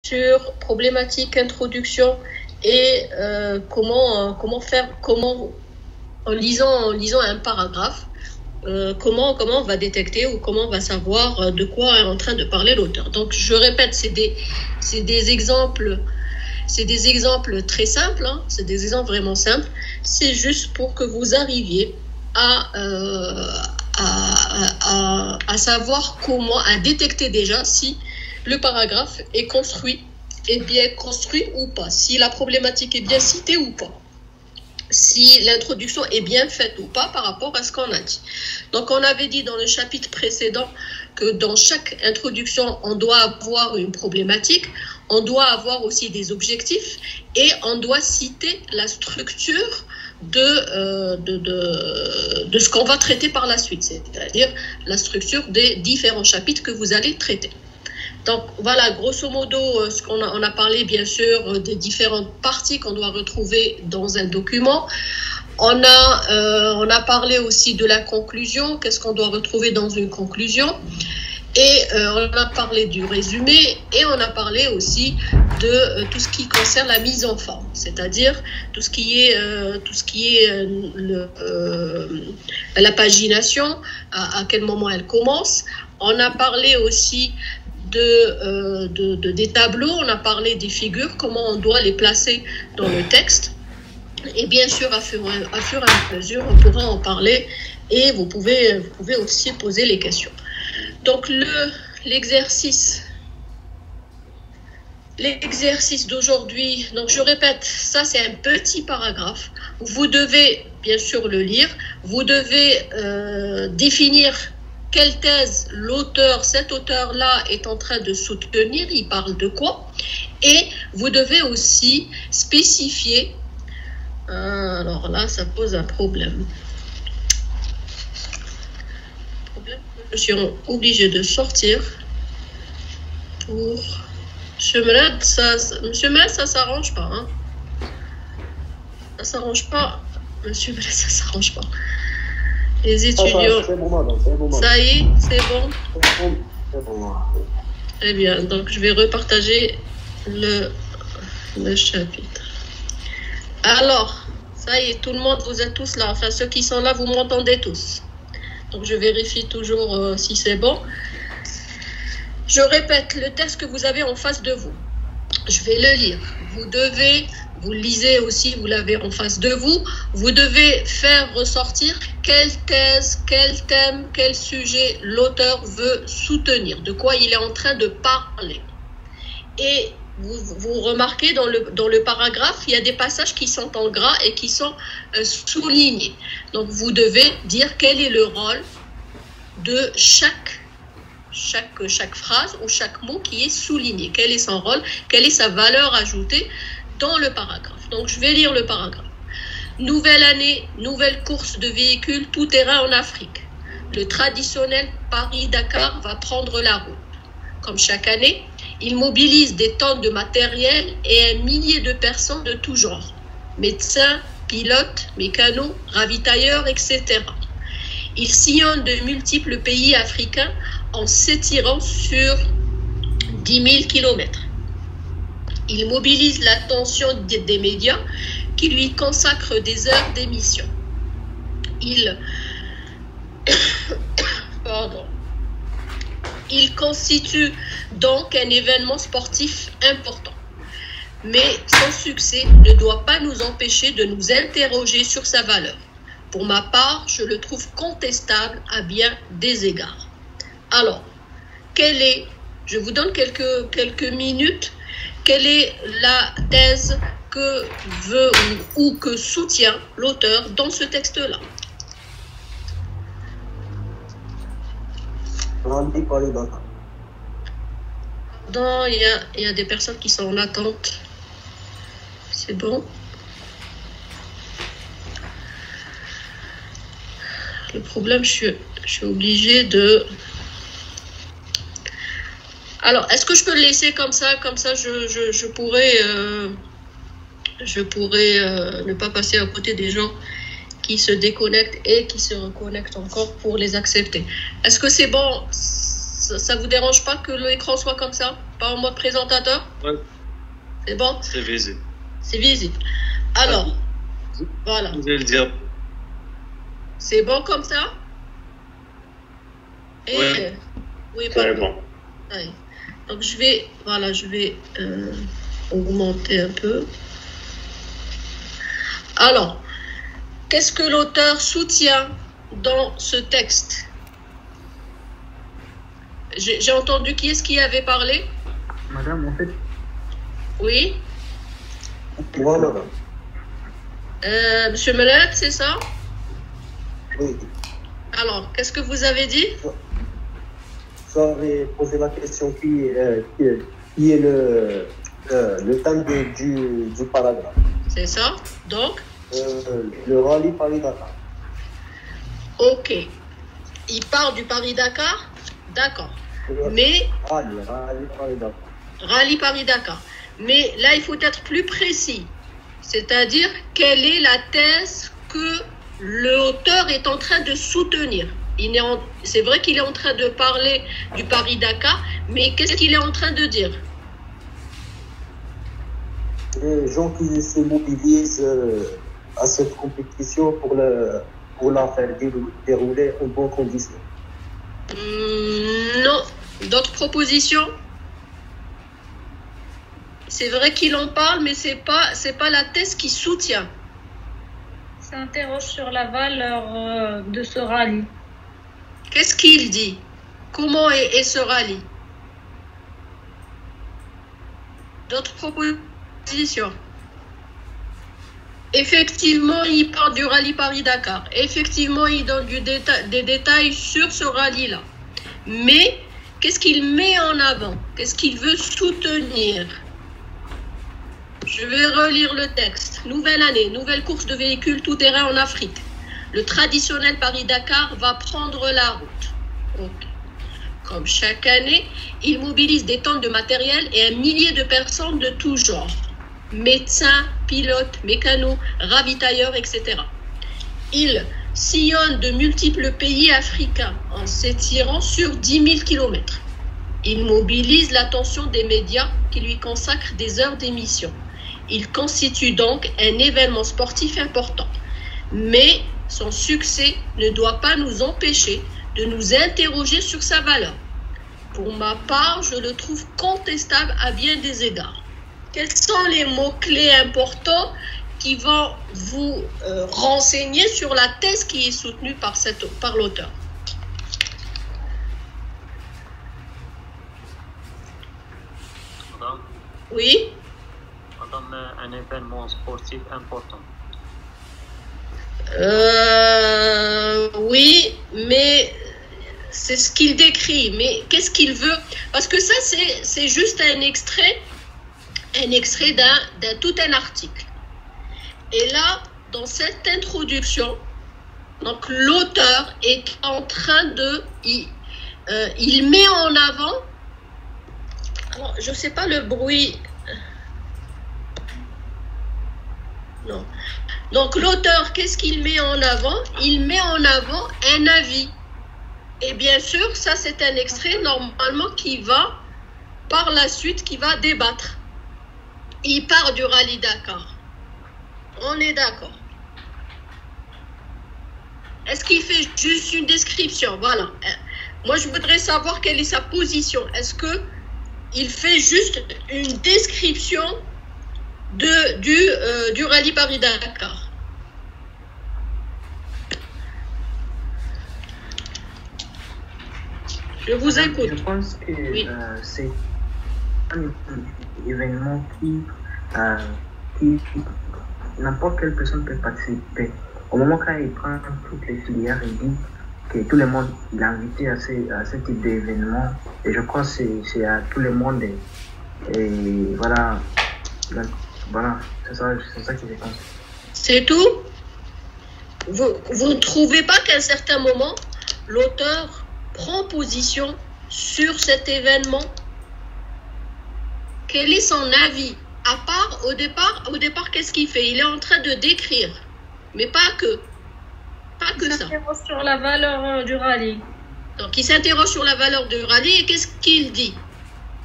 sur problématique, introduction et comment faire, en lisant un paragraphe, comment on va détecter ou comment on va savoir de quoi est en train de parler l'auteur. Donc je répète, c'est des exemples très simples, hein, c'est des exemples vraiment simples. C'est juste pour que vous arriviez à savoir comment, à détecter déjà si le paragraphe est bien construit ou pas, si la problématique est bien citée ou pas, si l'introduction est bien faite ou pas par rapport à ce qu'on a dit. Donc on avait dit dans le chapitre précédent que dans chaque introduction, on doit avoir une problématique, on doit avoir aussi des objectifs et on doit citer la structure de ce qu'on va traiter par la suite, c'est-à-dire la structure des différents chapitres que vous allez traiter. Donc voilà, grosso modo, on a parlé bien sûr des différentes parties qu'on doit retrouver dans un document. On a parlé aussi de la conclusion, qu'est-ce qu'on doit retrouver dans une conclusion. Et on a parlé du résumé et on a parlé aussi de tout ce qui concerne la mise en forme, c'est-à-dire tout ce qui est la pagination, à quel moment elle commence. On a parlé aussi des tableaux, on a parlé des figures, comment on doit les placer dans le texte. Et bien sûr, à fur et à mesure, on pourra en parler et vous pouvez aussi poser les questions. Donc l'exercice d'aujourd'hui, donc je répète, ça c'est un petit paragraphe. Vous devez bien sûr le lire, vous devez définir quelle thèse cet auteur-là est en train de soutenir, il parle de quoi, et vous devez aussi spécifier, alors là ça pose un problème. Je suis obligée de sortir pour Monsieur Melad, ça s'arrange pas, hein. Ça s'arrange pas, Monsieur Melad, ça s'arrange pas. Les étudiants, ça y est, c'est bon. Très bien, donc je vais repartager le chapitre. Alors, ça y est, tout le monde, vous êtes tous là. Enfin, ceux qui sont là, vous m'entendez tous. Donc, je vérifie toujours si c'est bon. Je répète, le texte que vous avez en face de vous, je vais le lire. Vous le lisez aussi, vous l'avez en face de vous. Vous devez faire ressortir quelle thèse, quel thème, quel sujet l'auteur veut soutenir, de quoi il est en train de parler. Et vous remarquez dans le paragraphe, il y a des passages qui sont en gras et qui sont soulignés. Donc vous devez dire quel est le rôle de chaque phrase ou chaque mot qui est souligné. Quel est son rôle, quelle est sa valeur ajoutée dans le paragraphe. Donc je vais lire le paragraphe. Nouvelle année, nouvelle course de véhicules tout-terrain en Afrique. Le traditionnel Paris-Dakar va prendre la route. Comme chaque année, il mobilise des tonnes de matériel et un millier de personnes de tout genre. Médecins, pilotes, mécanos, ravitailleurs, etc. Il sillonne de multiples pays africains en s'étirant sur 10 000 kilomètres. Il mobilise l'attention des médias qui lui consacrent des heures d'émission. Il constitue donc un événement sportif important. Mais son succès ne doit pas nous empêcher de nous interroger sur sa valeur. Pour ma part, je le trouve contestable à bien des égards. Alors, je vous donne quelques minutes, quelle est la thèse que veut ou que soutient l'auteur dans ce texte-là? Il y a des personnes qui sont en attente. C'est bon? Le problème, je suis obligée de... Alors, est-ce que je peux le laisser comme ça? Comme ça, je pourrais ne pas passer à côté des gens qui se déconnectent et qui se reconnectent encore pour les accepter. Est-ce que c'est bon? Ça vous dérange pas que l'écran soit comme ça, pas en mode présentateur? Ouais. C'est bon? C'est visible. C'est visible. Alors, voilà. Vous allez le dire. C'est bon comme ça? Et, Ouais. oui, C'est pardon. bon. Ouais. Donc je vais augmenter un peu. Alors, qu'est-ce que l'auteur soutient dans ce texte? J'ai entendu qui est-ce qui avait parlé? Madame, en fait. Oui. Moi, madame. Monsieur Melet, c'est ça? Oui. Alors, qu'est-ce que vous avez dit? Vous avez posé la question qui est le thème du paragraphe. C'est ça. Donc, le rallye Paris-Dakar. ok. Il part du Paris-Dakar? D'accord. Mais Rallye Paris-Dakar. rallye Paris-Dakar. Mais là, il faut être plus précis. C'est-à-dire, quelle est la thèse que l'auteur est en train de soutenir? C'est vrai qu'il est en train de parler du Paris-Dakar, mais qu'est-ce qu'il est en train de dire? Les gens qui se mobilisent à cette compétition pour la faire dérouler en bonnes conditions. Non. D'autres propositions? C'est vrai qu'il en parle, mais c'est pas la thèse qui soutient. S'interroge sur la valeur de ce rallye. Qu'est-ce qu'il dit? Comment est ce rallye? D'autres propositions? Effectivement, il parle du rallye Paris-Dakar. Effectivement, il donne des détails sur ce rallye-là. Mais qu'est-ce qu'il met en avant? Qu'est-ce qu'il veut soutenir? Je vais relire le texte. Nouvelle année, nouvelle course de véhicules tout-terrain en Afrique. Le traditionnel Paris-Dakar va prendre la route. Okay. Comme chaque année, il mobilise des tonnes de matériel et un millier de personnes de tout genre. Médecins, pilotes, mécanos, ravitailleurs, etc. Il sillonne de multiples pays africains en s'étirant sur 10 000 km. Il mobilise l'attention des médias qui lui consacrent des heures d'émission. Il constitue donc un événement sportif important. Mais son succès ne doit pas nous empêcher de nous interroger sur sa valeur. Pour ma part, je le trouve contestable à bien des égards. Quels sont les mots-clés importants qui vont vous renseigner sur la thèse qui est soutenue par l'auteur? Madame, Oui. un événement sportif important. Oui, mais c'est ce qu'il décrit. Mais qu'est-ce qu'il veut? Parce que ça, c'est juste un extrait d'un tout un article. Et là, dans cette introduction, donc l'auteur est en train de... Il met en avant... Alors, je ne sais pas le bruit... Non. Donc l'auteur, qu'est-ce qu'il met en avant? Il met en avant un avis. Et bien sûr, ça c'est un extrait normalement qui va, par la suite, qui va débattre. Il part du rallye Dakar. On est d'accord. Est-ce qu'il fait juste une description? Voilà. Moi, je voudrais savoir quelle est sa position. Est-ce qu'il fait juste une description du rallye Paris-Dakar? Je vous écoute. Je pense que Oui. C'est un événement qui n'importe quelle personne peut participer. Au moment quand il prend toutes les filières, il dit que tout le monde est invité à ce type d'événement. Et je crois que c'est à tout le monde. Et voilà. Voilà, c'est ça que je pense. C'est tout? Vous ne trouvez pas qu'à un certain moment, l'auteur prend position sur cet événement? Quel est son avis? À part, au départ, qu'est-ce qu'il fait? Il est en train de décrire, mais pas que ça. S'interroge sur la valeur du rallye. Donc, il s'interroge sur la valeur de rallye et qu'est-ce qu'il dit?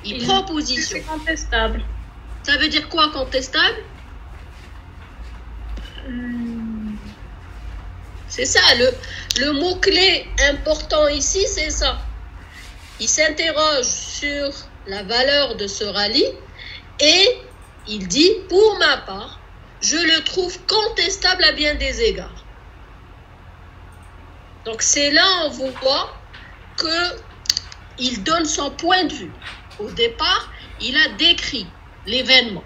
Il prend position. C'est contestable. Ça veut dire quoi, contestable? C'est ça, le mot-clé important ici, c'est ça. Il s'interroge sur la valeur de ce rallye et il dit, pour ma part, je le trouve contestable à bien des égards. Donc c'est là on voit qu'il donne son point de vue. Au départ, il a décrit l'événement.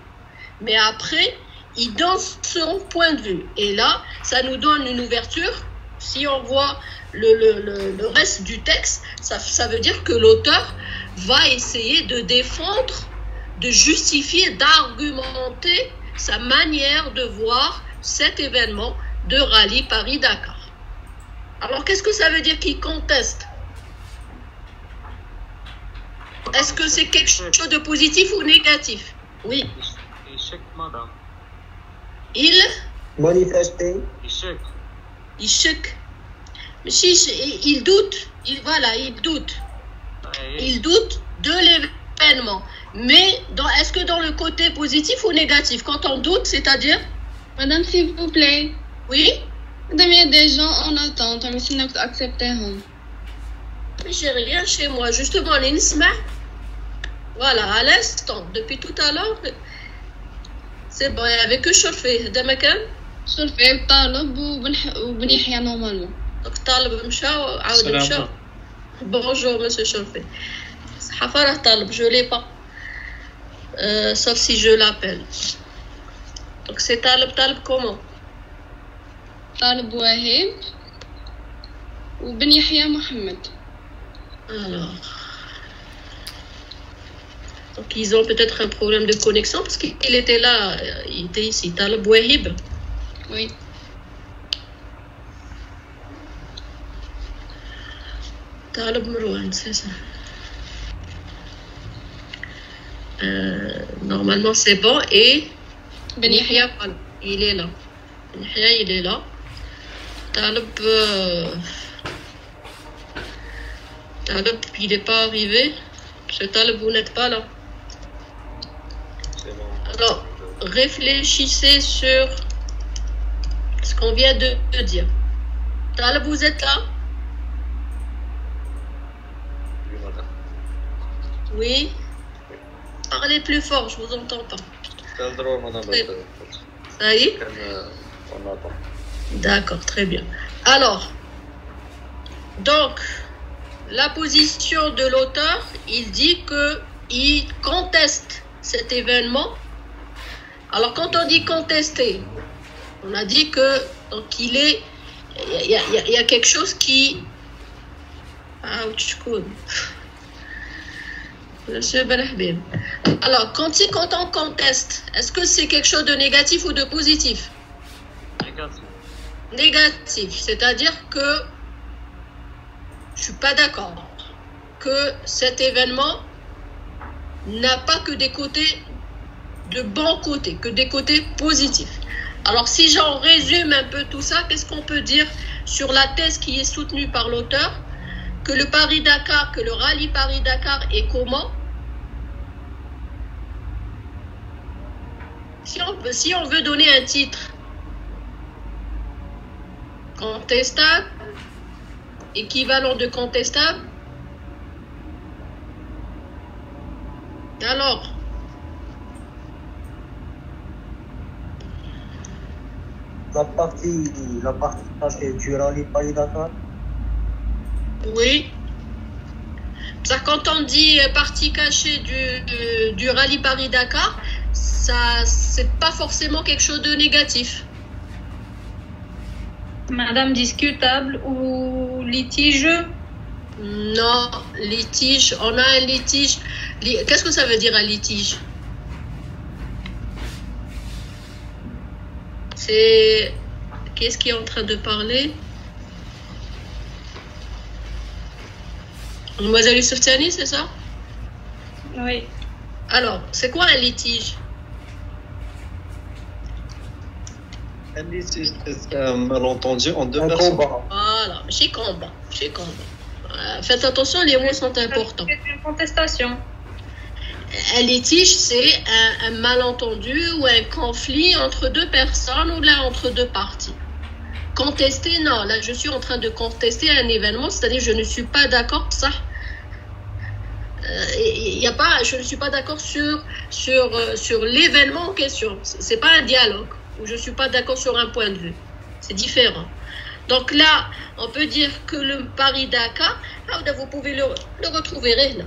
Mais après, il donne son point de vue. Et là, ça nous donne une ouverture. Si on voit le reste du texte, ça veut dire que l'auteur va essayer de défendre, de justifier, d'argumenter sa manière de voir cet événement de rallye Paris-Dakar. Alors, qu'est-ce que ça veut dire qu'il conteste? Est-ce que c'est quelque chose de positif ou négatif? Oui. Échec, madame. Il Manifester. Échec. Échec. Mais si, il doute. Il doute. Il doute de l'événement. Mais est-ce que dans le côté positif ou négatif? Quand on doute, c'est-à-dire? Madame, s'il vous plaît. Oui? Madame, il y a des gens en attente. Mais sinon, accepteront. Mais j'ai rien chez moi. Justement, l'insma. Voilà, à l'instant. Depuis tout à l'heure, c'est bon. Il n'y avait que chauffé. Demakan? شرفي طالب وبن يحيى نورمالمون. Donc, طالب مشى عاود مشى. Bonjour, monsieur Chauffé. Hafarah Talib, je ne l'ai pas. Sauf si je l'appelle. Donc c'est Talib comment? طالب وهيب وبن يحيى محمد. Alors. Donc ils ont peut-être un problème de connexion parce qu'il était là, il était ici. Talib Wahib. Oui. Talib Mrouane, c'est ça. Normalement c'est bon et Ben Yahya il est là. Ben Yahya il est là. Talib Talib il n'est pas arrivé. Monsieur Talib vous n'êtes pas là. C'est bon. Alors réfléchissez sur ce qu'on vient de dire. Talib vous êtes là? Oui, madame. Oui. Parlez plus fort, je vous entends pas. C'est drôle, madame. Ça y est? On attend. D'accord, très bien. Alors, donc, la position de l'auteur, il dit qu'il conteste cet événement. Alors, quand on dit contester, on a dit que donc il y a quelque chose qui... Ah, alors, quand on conteste, est-ce que c'est quelque chose de négatif ou de positif? Négatif. Négatif, c'est-à-dire que je ne suis pas d'accord que cet événement n'a pas que des côtés de bons côtés, que des côtés positifs. Alors, si j'en résume un peu tout ça, qu'est-ce qu'on peut dire sur la thèse qui est soutenue par l'auteur? Que le Paris-Dakar, que le rallye Paris-Dakar est comment? Si on veut donner un titre contestable, équivalent de contestable, alors la partie cachée du rallye Paris-Dakar. Oui. Ça, quand on dit partie cachée du rallye Paris-Dakar, ça, c'est pas forcément quelque chose de négatif. Madame, discutable ou litige? Non, litige. On a un litige. Qu'est-ce que ça veut dire un litige? C'est... Qu'est-ce qui est en train de parler? Mademoiselle Youssoftani, c'est ça? Oui. Alors, c'est quoi un litige? Un litige, c'est un malentendu en deux Un personnes. combat. Voilà, chez combat. Faites attention, les mots sont importants. C'est une contestation. Un litige, c'est un malentendu ou un conflit entre deux personnes ou là entre deux parties. Contester, non. Là, je suis en train de contester un événement, c'est-à-dire je ne suis pas d'accord, ça. Je ne suis pas d'accord sur l'événement en question. C'est pas un dialogue où je suis pas d'accord sur un point de vue. C'est différent. Donc là, on peut dire que le Paris-Dakar, vous pouvez le retrouver là.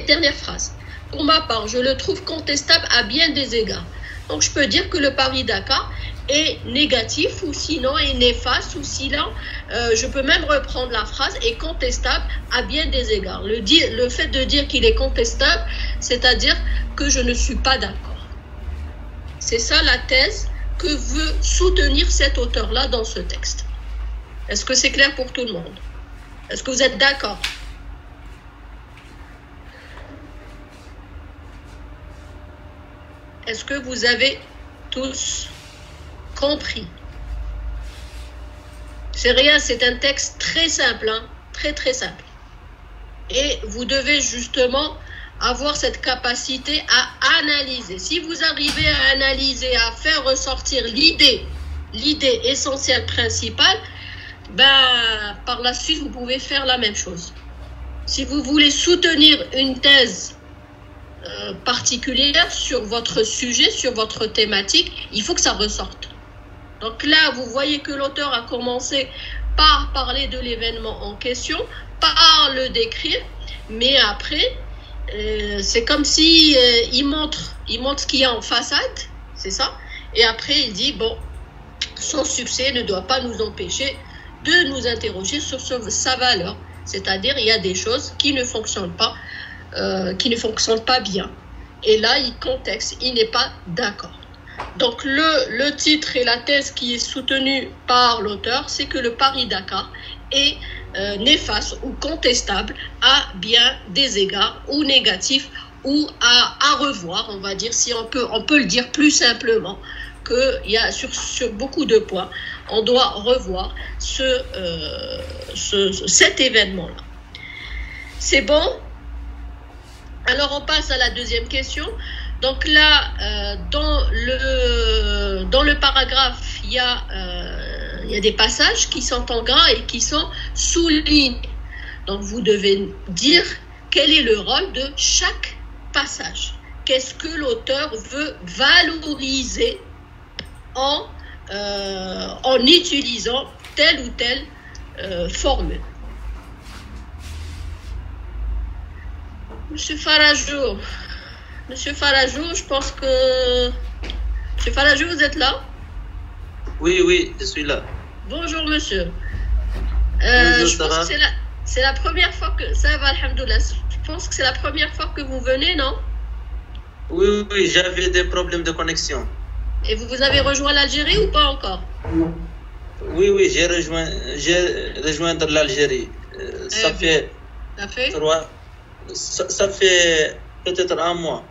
Dernière phrase. Pour ma part, je le trouve contestable à bien des égards. Donc je peux dire que le Paris-Dakar est négatif ou sinon est néfaste ou sinon, je peux même reprendre la phrase, est contestable à bien des égards. Le fait de dire qu'il est contestable, c'est-à-dire que je ne suis pas d'accord. C'est ça la thèse que veut soutenir cet auteur-là dans ce texte. Est-ce que c'est clair pour tout le monde? Est-ce que vous êtes d'accord? Est-ce que vous avez tous compris? C'est rien, c'est un texte très simple, hein, très très simple. Et vous devez justement avoir cette capacité à analyser. Si vous arrivez à analyser, à faire ressortir l'idée essentielle, principale, par la suite, vous pouvez faire la même chose. Si vous voulez soutenir une thèse particulière sur votre sujet, sur votre thématique, il faut que ça ressorte. Donc là, vous voyez que l'auteur a commencé par parler de l'événement en question, par le décrire, mais après, c'est comme si il montre ce qu'il y a en façade, c'est ça, et après il dit, bon, son succès ne doit pas nous empêcher de nous interroger sur sa valeur, c'est-à-dire il y a des choses qui ne fonctionnent pas, bien. Et là, il contexte, il n'est pas d'accord. Donc, le titre et la thèse qui est soutenue par l'auteur, c'est que le Paris-Dakar est néfaste ou contestable à bien des égards, ou négatif, ou à revoir, on va dire, si on peut le dire plus simplement, qu'il y a sur beaucoup de points, on doit revoir cet événement-là. C'est bon? Alors, on passe à la deuxième question. Donc là, dans le paragraphe, il y a des passages qui sont en gras et qui sont soulignés. Donc, vous devez dire quel est le rôle de chaque passage. Qu'est-ce que l'auteur veut valoriser en utilisant telle ou telle formule. Monsieur Farajou, je pense que... Monsieur Farajou, vous êtes là? Oui, je suis là. Bonjour, monsieur. Bonjour, je pense que c'est la première fois que... Ça va, alhamdoulilah. Je pense que c'est la première fois que vous venez, non? Oui, j'avais des problèmes de connexion. Et vous avez rejoint l'Algérie ou pas encore? Oui, j'ai rejoint l'Algérie. Ça fait 3... Ça fait peut-être un mois.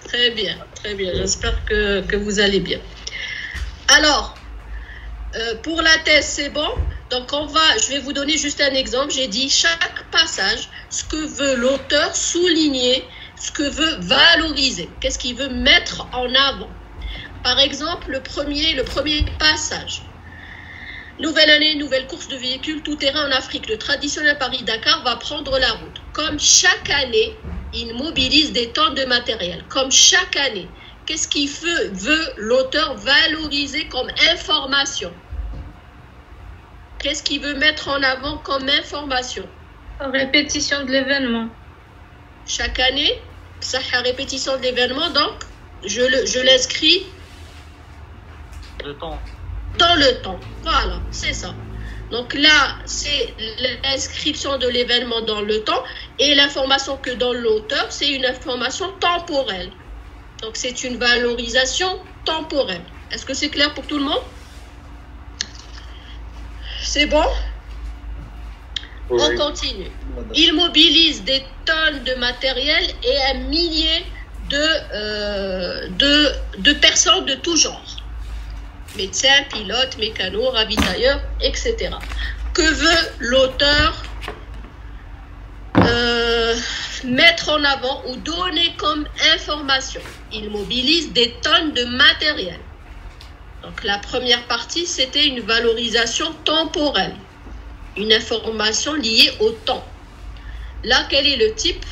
Très bien. J'espère que vous allez bien. Alors, pour la thèse, c'est bon. Donc, je vais vous donner juste un exemple. J'ai dit chaque passage, ce que veut l'auteur souligner, ce que veut valoriser. Qu'est-ce qu'il veut mettre en avant? Par exemple, le premier passage. Nouvelle année, nouvelle course de véhicules tout-terrain en Afrique. Le traditionnel Paris-Dakar va prendre la route. Comme chaque année, il mobilise des tonnes de matériel. Comme chaque année. Qu'est-ce qu'il veut l'auteur valoriser comme information? Qu'est-ce qu'il veut mettre en avant comme information? Répétition de l'événement. Chaque année, ça la répétition de l'événement, donc je l'inscris dans le temps. Voilà, c'est ça. Donc là, c'est l'inscription de l'événement dans le temps et l'information que donne l'auteur, c'est une information temporelle. Donc c'est une valorisation temporelle. Est-ce que c'est clair pour tout le monde? C'est bon? Oui. On continue. Il mobilise des tonnes de matériel et un millier de personnes de tout genre. Médecins, pilotes, mécanos, ravitailleurs, etc. Que veut l'auteur mettre en avant ou donner comme information. Il mobilise des tonnes de matériel. Donc la première partie, c'était une valorisation temporelle, une information liée au temps. Là, quel est le type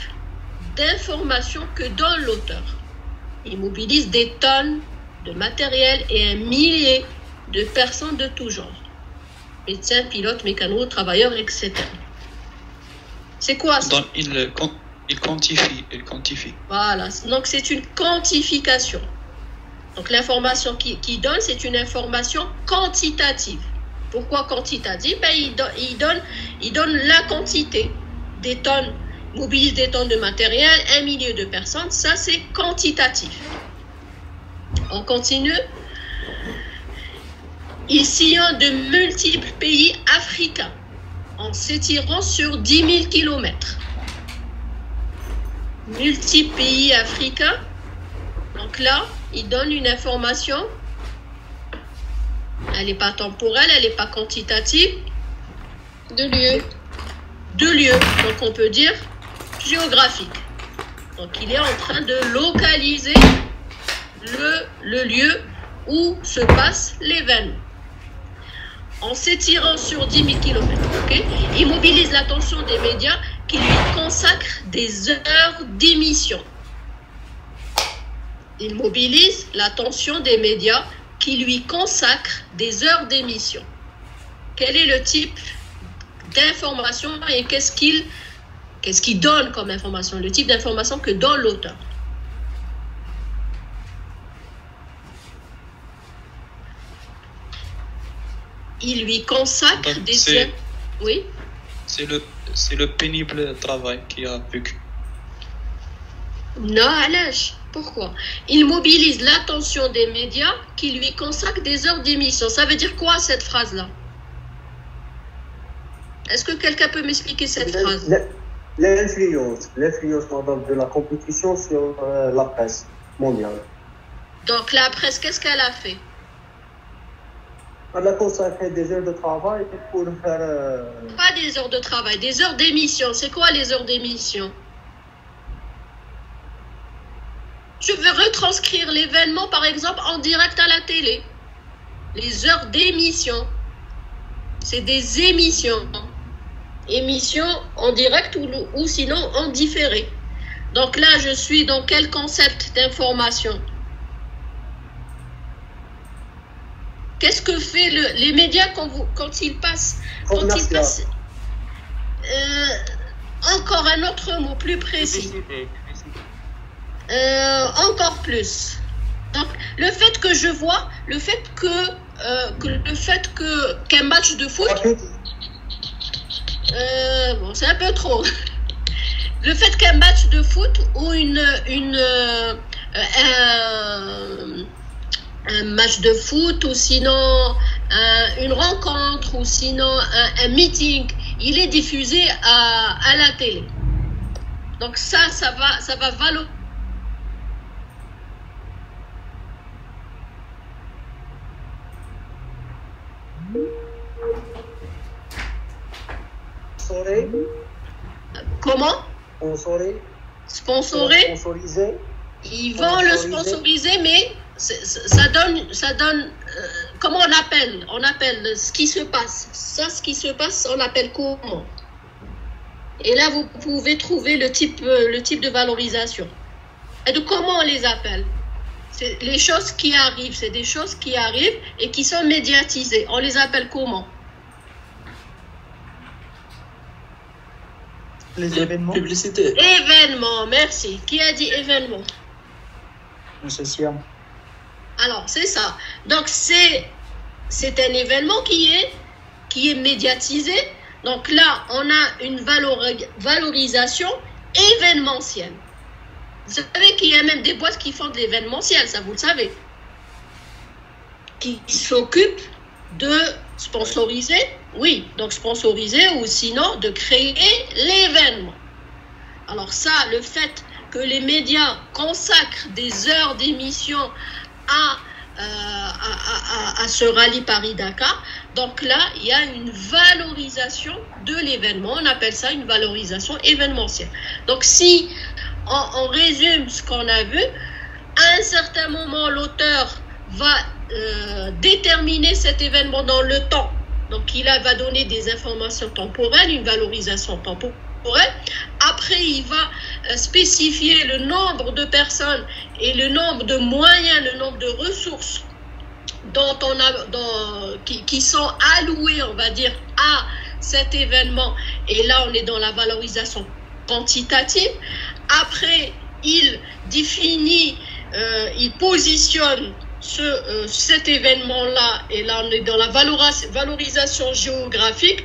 d'information que donne l'auteur? Il mobilise des tonnes de matériel et un millier de personnes de tout genre. Médecins, pilotes, mécanos, travailleurs, etc. C'est quoi ça? Donc, il quantifie. Voilà, donc c'est une quantification. Donc l'information qu'il donne, c'est une information quantitative. Pourquoi quantitative? Il donne la quantité des tonnes, mobilise des tonnes de matériel, un millier de personnes, ça c'est quantitatif. On continue. Il sillonne de multiples pays africains en s'étirant sur 10 000 km. Multiples pays africains. Donc là, il donne une information. Elle n'est pas temporelle, elle n'est pas quantitative. De lieu. De lieu. Donc on peut dire géographique. Donc il est en train de localiser le lieu où se passe l'événement. En s'étirant sur 10 000 km, okay? Il mobilise l'attention des médias qui lui consacrent des heures d'émission. Il mobilise l'attention des médias qui lui consacrent des heures d'émission. Quel est le type d'information et qu'est-ce qu'il donne comme information? Le type d'information que donne l'auteur. Il lui consacre donc, des heures. Oui. C'est le pénible travail qu'il a vécu. Non, allège. Pourquoi? Il mobilise l'attention des médias qui lui consacrent des heures d'émission. Ça veut dire quoi cette phrase-là? Est-ce que quelqu'un peut m'expliquer cette phrase? L'influence de la compétition sur la presse mondiale. Donc la presse, qu'est-ce qu'elle a fait? Elle a consacré des heures de travail pour faire... Pas des heures de travail, des heures d'émission. C'est quoi les heures d'émission? Je veux retranscrire l'événement, par exemple, en direct à la télé. Les heures d'émission. C'est des émissions. Émissions en direct ou sinon en différé. Donc là, je suis dans quel concept d'information? Qu'est-ce que fait les médias quand ils passent encore un autre mot plus précis. Encore plus. Donc, le fait que je vois, qu'un match de foot, bon, c'est un peu trop. Le fait qu'un match de foot ou un match de foot ou sinon une rencontre ou sinon un meeting, il est diffusé à la télé. Donc ça va valoriser. Comment? Sponsorisé. Ils vont le sponsoriser, mais ça donne comment on appelle ce qui se passe. Ça, ce qui se passe, on appelle comment? Et là, vous pouvez trouver le type de valorisation. Et de comment on les appelle? C'est les choses qui arrivent. C'est des choses qui arrivent et qui sont médiatisées. On les appelle comment? Les événements. Publicité. Événements, merci. Qui a dit événement? Monsieur Siam. Alors, c'est ça. Donc, c'est un événement qui est médiatisé. Donc là, on a une valorisation événementielle. Vous savez qu'il y a même des boîtes qui font de l'événementiel, ça vous le savez. Qui s'occupent de sponsoriser, oui, donc sponsoriser ou sinon de créer l'événement. Alors ça, le fait que les médias consacrent des heures d'émission à ce rallye Paris-Dakar Donc là, il y a une valorisation de l'événement. On appelle ça une valorisation événementielle. Donc si on résume ce qu'on a vu, à un certain moment, l'auteur va déterminer cet événement dans le temps. Donc il va donner des informations temporelles, une valorisation temporelle. Après, il va spécifier le nombre de personnes et le nombre de moyens, le nombre de ressources qui sont alloués, on va dire, à cet événement. Et là, on est dans la valorisation quantitative. Après, il définit, il positionne cet événement-là, et là, on est dans la valorisation géographique.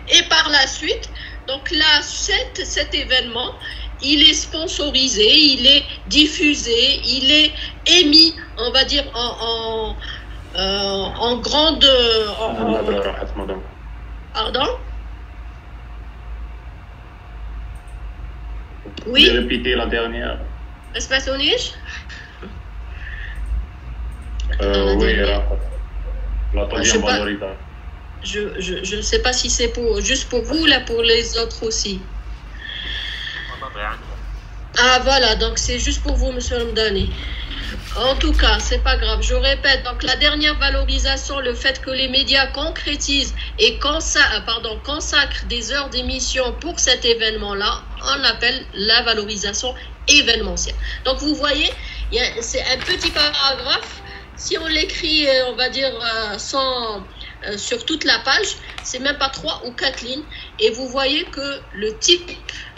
Et par la suite, donc là, cet événement, il est sponsorisé, il est diffusé, il est émis, on va dire, en grande... Pardon? Oui? Vous répéter la dernière. Espace Onige? Oui, la troisième valorisation. Je ne sais pas si c'est juste pour vous, là, pour les autres aussi. Ah, voilà, donc c'est juste pour vous, monsieur Mdani. En tout cas, c'est pas grave. Je répète, donc la dernière valorisation, le fait que les médias concrétisent et consacrent des heures d'émission pour cet événement-là, on appelle la valorisation événementielle. Donc vous voyez, c'est un petit paragraphe. Si on l'écrit, on va dire, sur toute la page, c'est même pas 3 ou 4 lignes. Et vous voyez que le type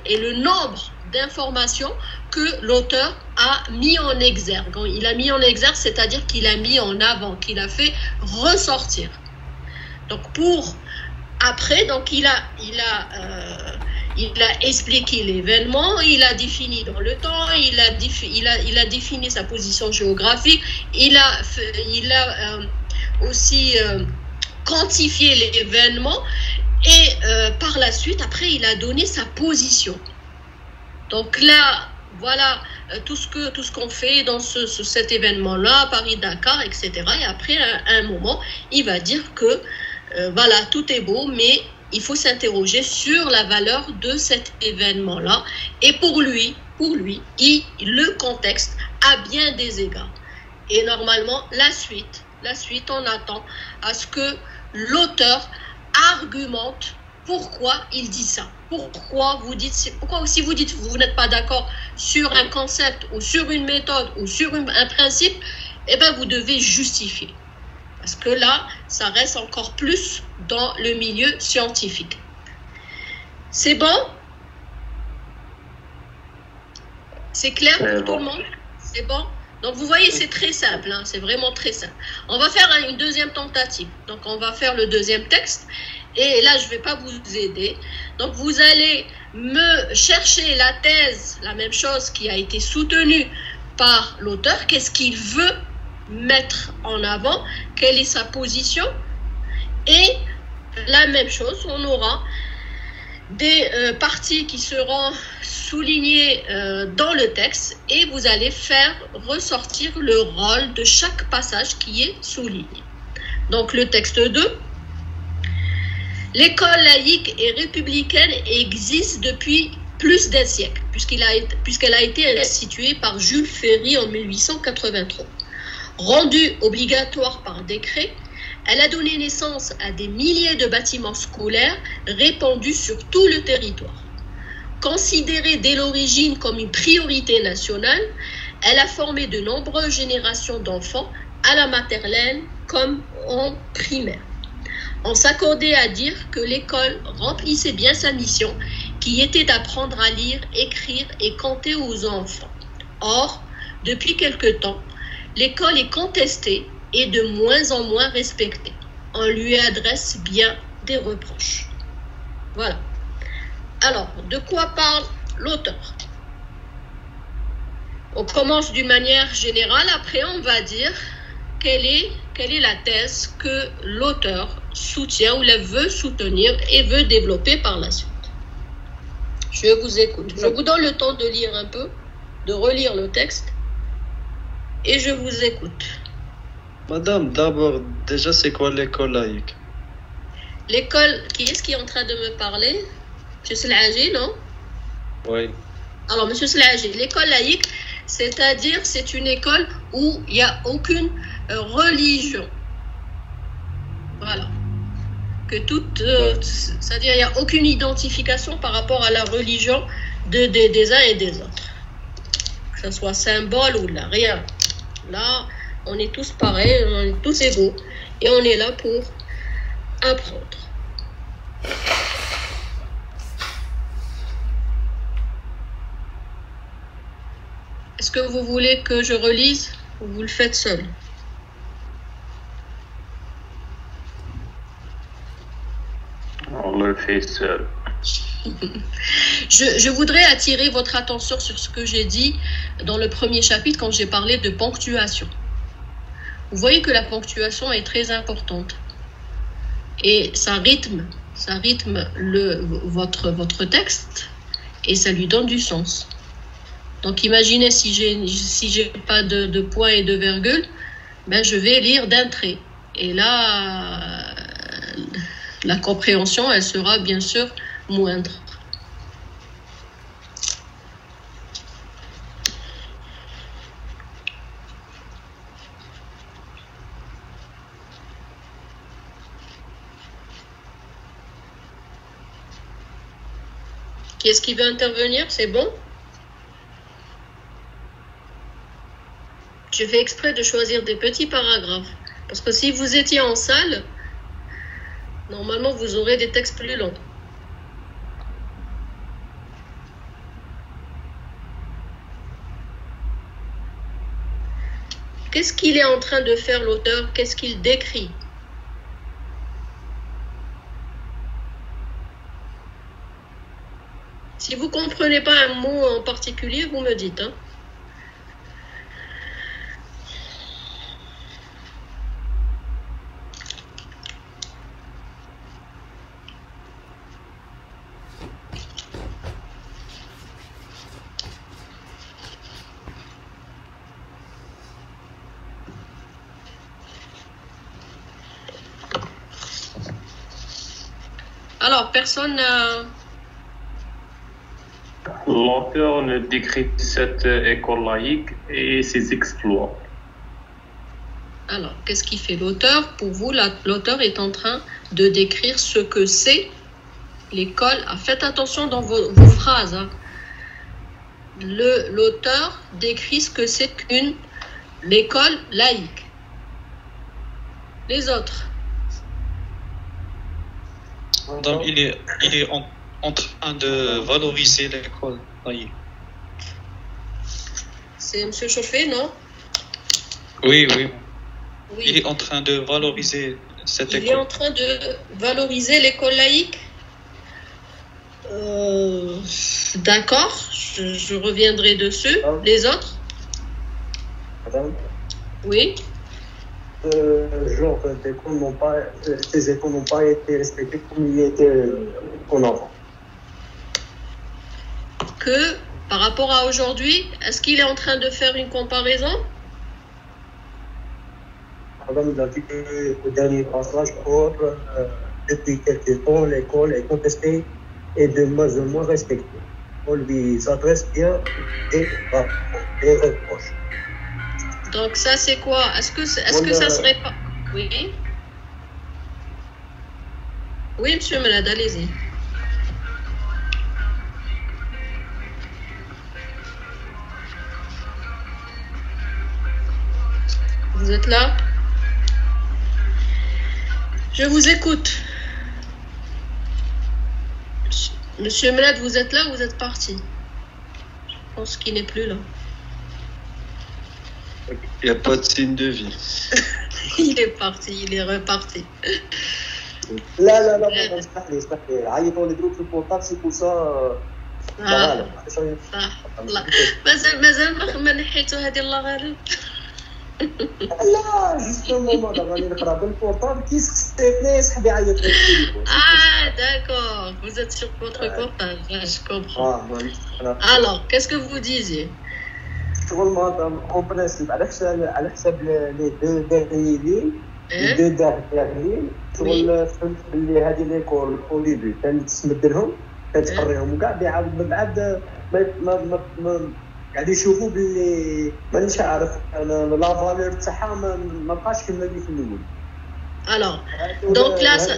et le nombre d'informations que l'auteur a mis en exergue. Il a mis en exergue, c'est-à-dire qu'il a mis en avant, qu'il a fait ressortir. Donc après, donc il a expliqué l'événement, il a défini dans le temps, il a défini sa position géographique, il a aussi quantifié l'événement et par la suite, après, il a donné sa position. Donc là, voilà tout ce qu'on fait dans cet événement-là, Paris-Dakar, etc. Et après, à un moment, il va dire que voilà, tout est beau, mais il faut s'interroger sur la valeur de cet événement-là. Et pour lui, le contexte a bien des égards. Et normalement, la suite, on attend à ce que l'auteur argumente pourquoi il dit ça. Pourquoi si vous dites que vous n'êtes pas d'accord sur un concept ou sur une méthode ou sur un principe, eh bien vous devez justifier. Parce que là, ça reste encore plus dans le milieu scientifique. C'est bon? C'est clair pour tout le monde? C'est bon? Donc vous voyez, c'est très simple, hein, c'est vraiment très simple. On va faire une deuxième tentative. Donc on va faire le deuxième texte. Et là, je ne vais pas vous aider. Donc vous allez me chercher la thèse, la même chose qui a été soutenue par l'auteur. Qu'est-ce qu'il veut mettre en avant? Quelle est sa position? Et la même chose, on aura des parties qui seront soulignées dans le texte et vous allez faire ressortir le rôle de chaque passage qui est souligné. Donc le texte 2. L'école laïque et républicaine existe depuis plus d'un siècle, puisqu'elle a été instituée par Jules Ferry en 1883. Rendue obligatoire par décret, elle a donné naissance à des milliers de bâtiments scolaires répandus sur tout le territoire. Considérée dès l'origine comme une priorité nationale, elle a formé de nombreuses générations d'enfants à la maternelle comme en primaire. On s'accordait à dire que l'école remplissait bien sa mission, qui était d'apprendre à lire, écrire et compter aux enfants. Or, depuis quelque temps, l'école est contestée et de moins en moins respectée. On lui adresse bien des reproches. Voilà. Alors, de quoi parle l'auteur? On commence d'une manière générale, après on va dire quelle est la thèse que l'auteur soutient ou veut soutenir et veut développer par la suite. Je vous écoute. Je vous donne le temps de lire un peu, de relire le texte et je vous écoute. Madame, d'abord, déjà, c'est quoi l'école laïque? l'école, qui est-ce qui est en train de me parler? Monsieur Selagi, non? Oui. Alors, monsieur Selagi, l'école laïque, c'est-à-dire c'est une école où il n'y a aucune religion. Voilà. Que toute, c'est-à-dire il n'y a aucune identification par rapport à la religion des uns et des autres. Que ce soit symbole ou là, rien. Là, on est tous pareils, on est tous égaux. Et on est là pour apprendre. Est-ce que vous voulez que je relise ou vous le faites seul? On le fait seul. Je voudrais attirer votre attention sur ce que j'ai dit dans le premier chapitre quand j'ai parlé de ponctuation. Vous voyez que la ponctuation est très importante et ça rythme votre texte et ça lui donne du sens. Donc imaginez si j'ai pas de points et de virgules, ben je vais lire d'un trait. Et là, la compréhension, elle sera bien sûr moindre. Qui est-ce qui veut intervenir? C'est bon? Je fais exprès de choisir des petits paragraphes. Parce que si vous étiez en salle, normalement vous aurez des textes plus longs. Qu'est-ce qu'il est en train de faire l'auteur? Qu'est-ce qu'il décrit? Si vous ne comprenez pas un mot en particulier, vous me dites. Hein. Alors, personne... L'auteur ne décrit cette école laïque et ses exploits. Alors, qu'est-ce qu'il fait l'auteur? Pour vous, l'auteur est en train de décrire ce que c'est l'école. Ah, faites attention dans vos phrases. Hein. L'auteur décrit ce que c'est qu'une l'école laïque. Les autres. Donc, il est en train de valoriser l'école laïque. C'est M. Chauffé, non? Oui. Oui. Il est en train de valoriser cette école. Il est en train de valoriser l'école laïque. D'accord, je reviendrai dessus. Les autres? Madame? Oui. Genre, ces écoles n'ont pas été respectées comme il était en avant. Que par rapport à aujourd'hui, est-ce qu'il est en train de faire une comparaison? Madame, il a dit qu'au dernier passage, depuis quelques temps, l'école est contestée et de moins en moins respectée. On lui s'adresse bien des reproches. Donc ça c'est quoi? Est-ce que ça serait pas... Oui. Oui, monsieur Malade, allez-y. Vous êtes là? Je vous écoute. Monsieur Malade, vous êtes là ou vous êtes parti? Je pense qu'il n'est plus là. Il n'y a pas de signe de vie. Il est parti, il est reparti. لا اسمح لي عيطوا لي دروك في البورتال سي بور سا صح مازال ما نحيتوا هذه الله غالب. لا جوستومون مادام راني نقرا بالبورتال كي سقسيتني صاحبي عيط لي في التليفون. D'accord, vous êtes sur votre portable, je comprends. Alors, qu'est-ce que vous disiez? شغل مادام اون برانسيب على حساب لي دو ديرنيي لي لي dernières lignes شغل فهمت باللي هذه ليكول او ديبي كانت تسمد لهم كتقريهم وكاع بيعاود من بعد ما قاعد يشوفوا باللي مانيش عارف انا لا فالور تاعها ما بقاش كما اللي في الاول. Alors, donc là, ça...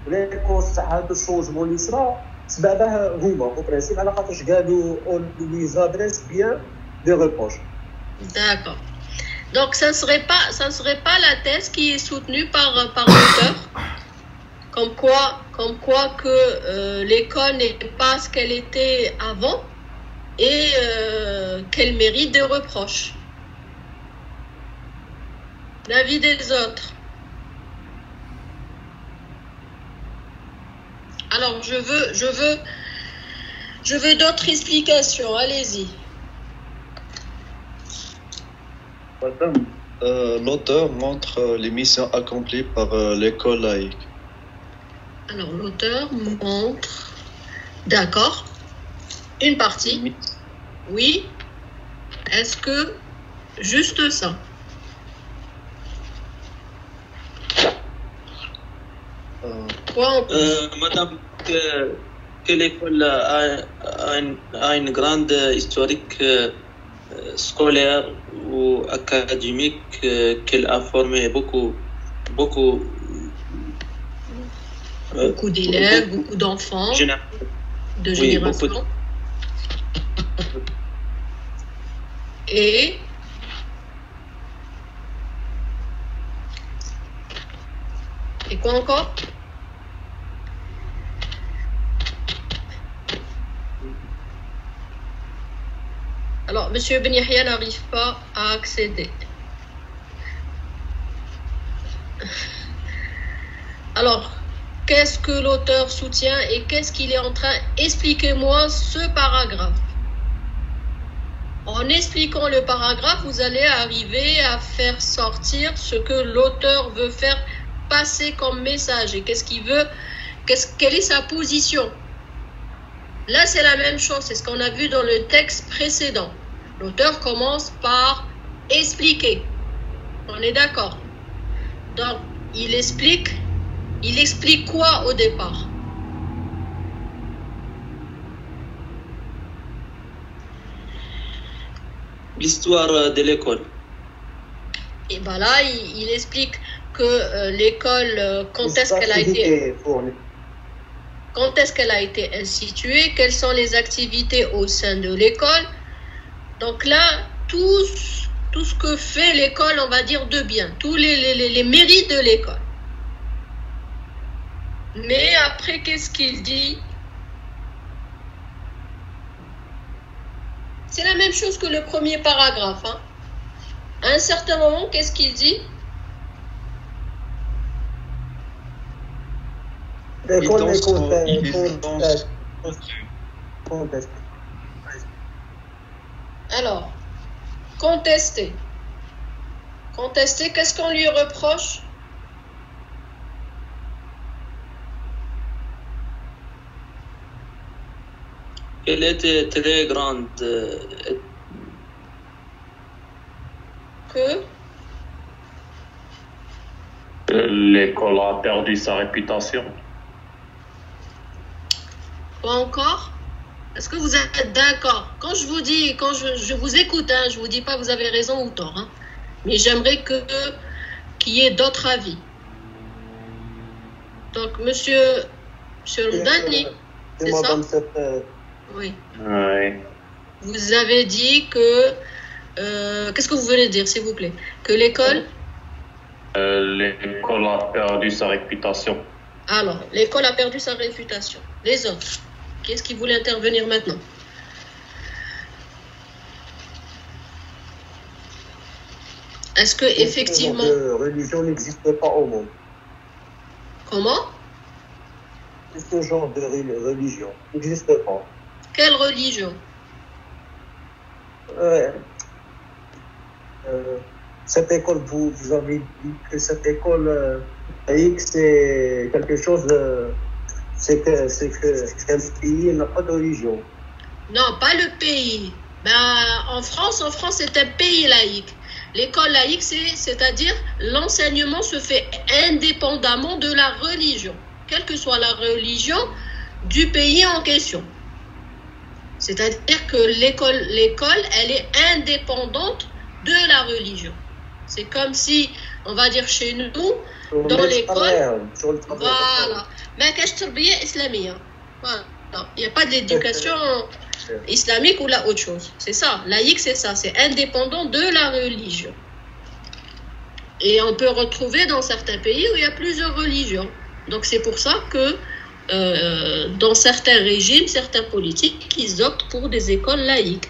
ليكوز تاع هذا الشونجمون اللي صرا سببها هما او برينسيپ على خاطرش قالوا اون لي زادريس بيان دي ريبروش. D'accord. Donc, ça ne serait pas la thèse qui est soutenue par l'auteur, comme quoi que l'école n'est pas ce qu'elle était avant et qu'elle mérite des reproches. L'avis des autres. Alors, je veux d'autres explications. Allez-y. Madame, l'auteur montre les missions accomplies par l'école laïque. Alors, l'auteur montre... D'accord. Une partie. Oui. Est-ce que juste ça? Quoi en plus? Madame, que l'école a une grande historique scolaire ou académique, qu'elle a formé beaucoup d'élèves, beaucoup d'enfants, de génération. Et quoi encore? Alors, M. Ben Yahya n'arrive pas à accéder. Alors, qu'est-ce que l'auteur soutient et qu'est-ce qu'il est en train... Expliquez-moi ce paragraphe. En expliquant le paragraphe, vous allez arriver à faire sortir ce que l'auteur veut faire passer comme message et qu'est-ce qu'il veut, quelle est sa position. Là, c'est la même chose, c'est ce qu'on a vu dans le texte précédent. L'auteur commence par expliquer. On est d'accord? Donc, il explique quoi au départ? L'histoire de l'école. Et bien là, il explique que l'école, quand est-ce qu'elle a été instituée, quelles sont les activités au sein de l'école. Donc là, tout ce que fait l'école, on va dire de bien, tous les mérites de l'école. Mais après, qu'est-ce qu'il dit? C'est la même chose que le premier paragraphe. Hein. À un certain moment, qu'est-ce qu'il dit? Alors, contester. Contester, qu'est-ce qu'on lui reproche? Elle était très grande. Que l'école a perdu sa réputation. Quoi encore? Est-ce que vous êtes d'accord? Quand je vous dis, quand je vous écoute, hein, je vous dis pas vous avez raison ou tort, hein, mais j'aimerais qu'il y ait d'autres avis. Donc, monsieur Dani, c'est ça? Oui. Oui. Vous avez dit que... qu'est-ce que vous venez de dire, s'il vous plaît? Que l'école... L'école a perdu sa réputation. Alors, l'école a perdu sa réputation. Les autres, qu'est-ce qui voulait intervenir maintenant? Est-ce que effectivement... La religion n'existe pas au monde. Comment? Ce genre de religion n'existe pas. Quelle religion? Cette école, vous avez dit que cette école laïque, c'est quelque chose de... C'est qu'un pays n'a pas de religion. Non, pas le pays. Ben, en France, c'est un pays laïque. L'école laïque, c'est-à-dire l'enseignement se fait indépendamment de la religion, quelle que soit la religion du pays en question. C'est-à-dire que l'école, elle est indépendante de la religion. C'est comme si, on va dire chez nous, dans l'école, voilà, mais qu'est-ce que c'est islamique? Voilà. Il n'y a pas d'éducation islamique ou là autre chose. C'est ça, laïque, c'est ça, c'est indépendant de la religion. Et on peut retrouver dans certains pays où il y a plusieurs religions. Donc c'est pour ça que dans certains régimes, certains politiques, ils optent pour des écoles laïques.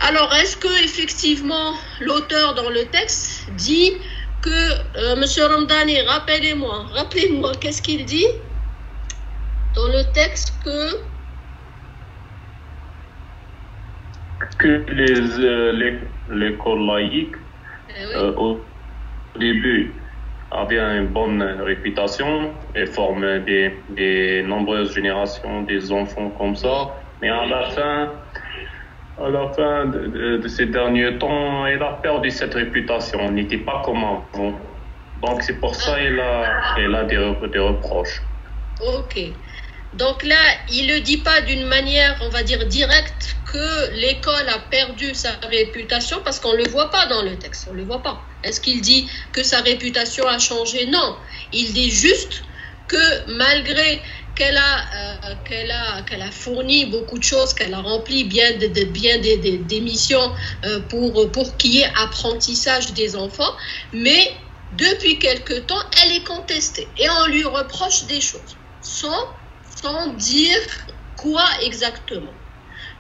Alors, est-ce que effectivement l'auteur dans le texte dit que Monsieur Ramdani, rappelez-moi, qu'est-ce qu'il dit dans le texte que l'école laïque au début avait une bonne réputation et forme des nombreuses générations des enfants comme ça, mais à la fin de ces derniers temps, elle a perdu cette réputation. Elle n'était pas comme avant. Donc c'est pour ça qu'elle a des reproches. Ok. Donc là, il ne dit pas d'une manière, on va dire, directe que l'école a perdu sa réputation parce qu'on ne le voit pas dans le texte. On ne le voit pas. Est-ce qu'il dit que sa réputation a changé? Non. Il dit juste que malgré qu'elle a fourni beaucoup de choses, qu'elle a rempli bien des missions pour qu'il y ait apprentissage des enfants, mais depuis quelque temps, elle est contestée et on lui reproche des choses sans dire quoi exactement.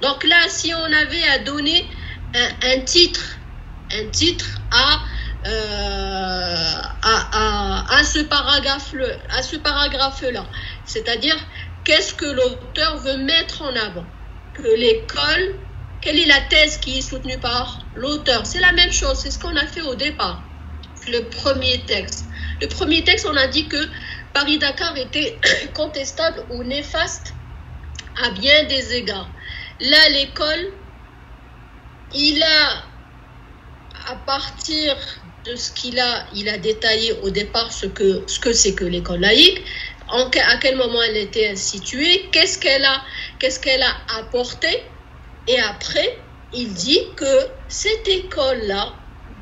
Donc là, si on avait à donner un titre à ce paragraphe-là, c'est-à-dire qu'est-ce que l'auteur veut mettre en avant, que l'école, quelle est la thèse qui est soutenue par l'auteur? C'est la même chose, c'est ce qu'on a fait au départ, le premier texte. Le premier texte, on a dit que Paris-Dakar était contestable ou néfaste à bien des égards. Là, l'école, il a, à partir de ce qu'il a détaillé au départ ce que c'est que l'école laïque, à quel moment elle était instituée, qu'est-ce qu'elle a apporté, et après, il dit que cette école-là,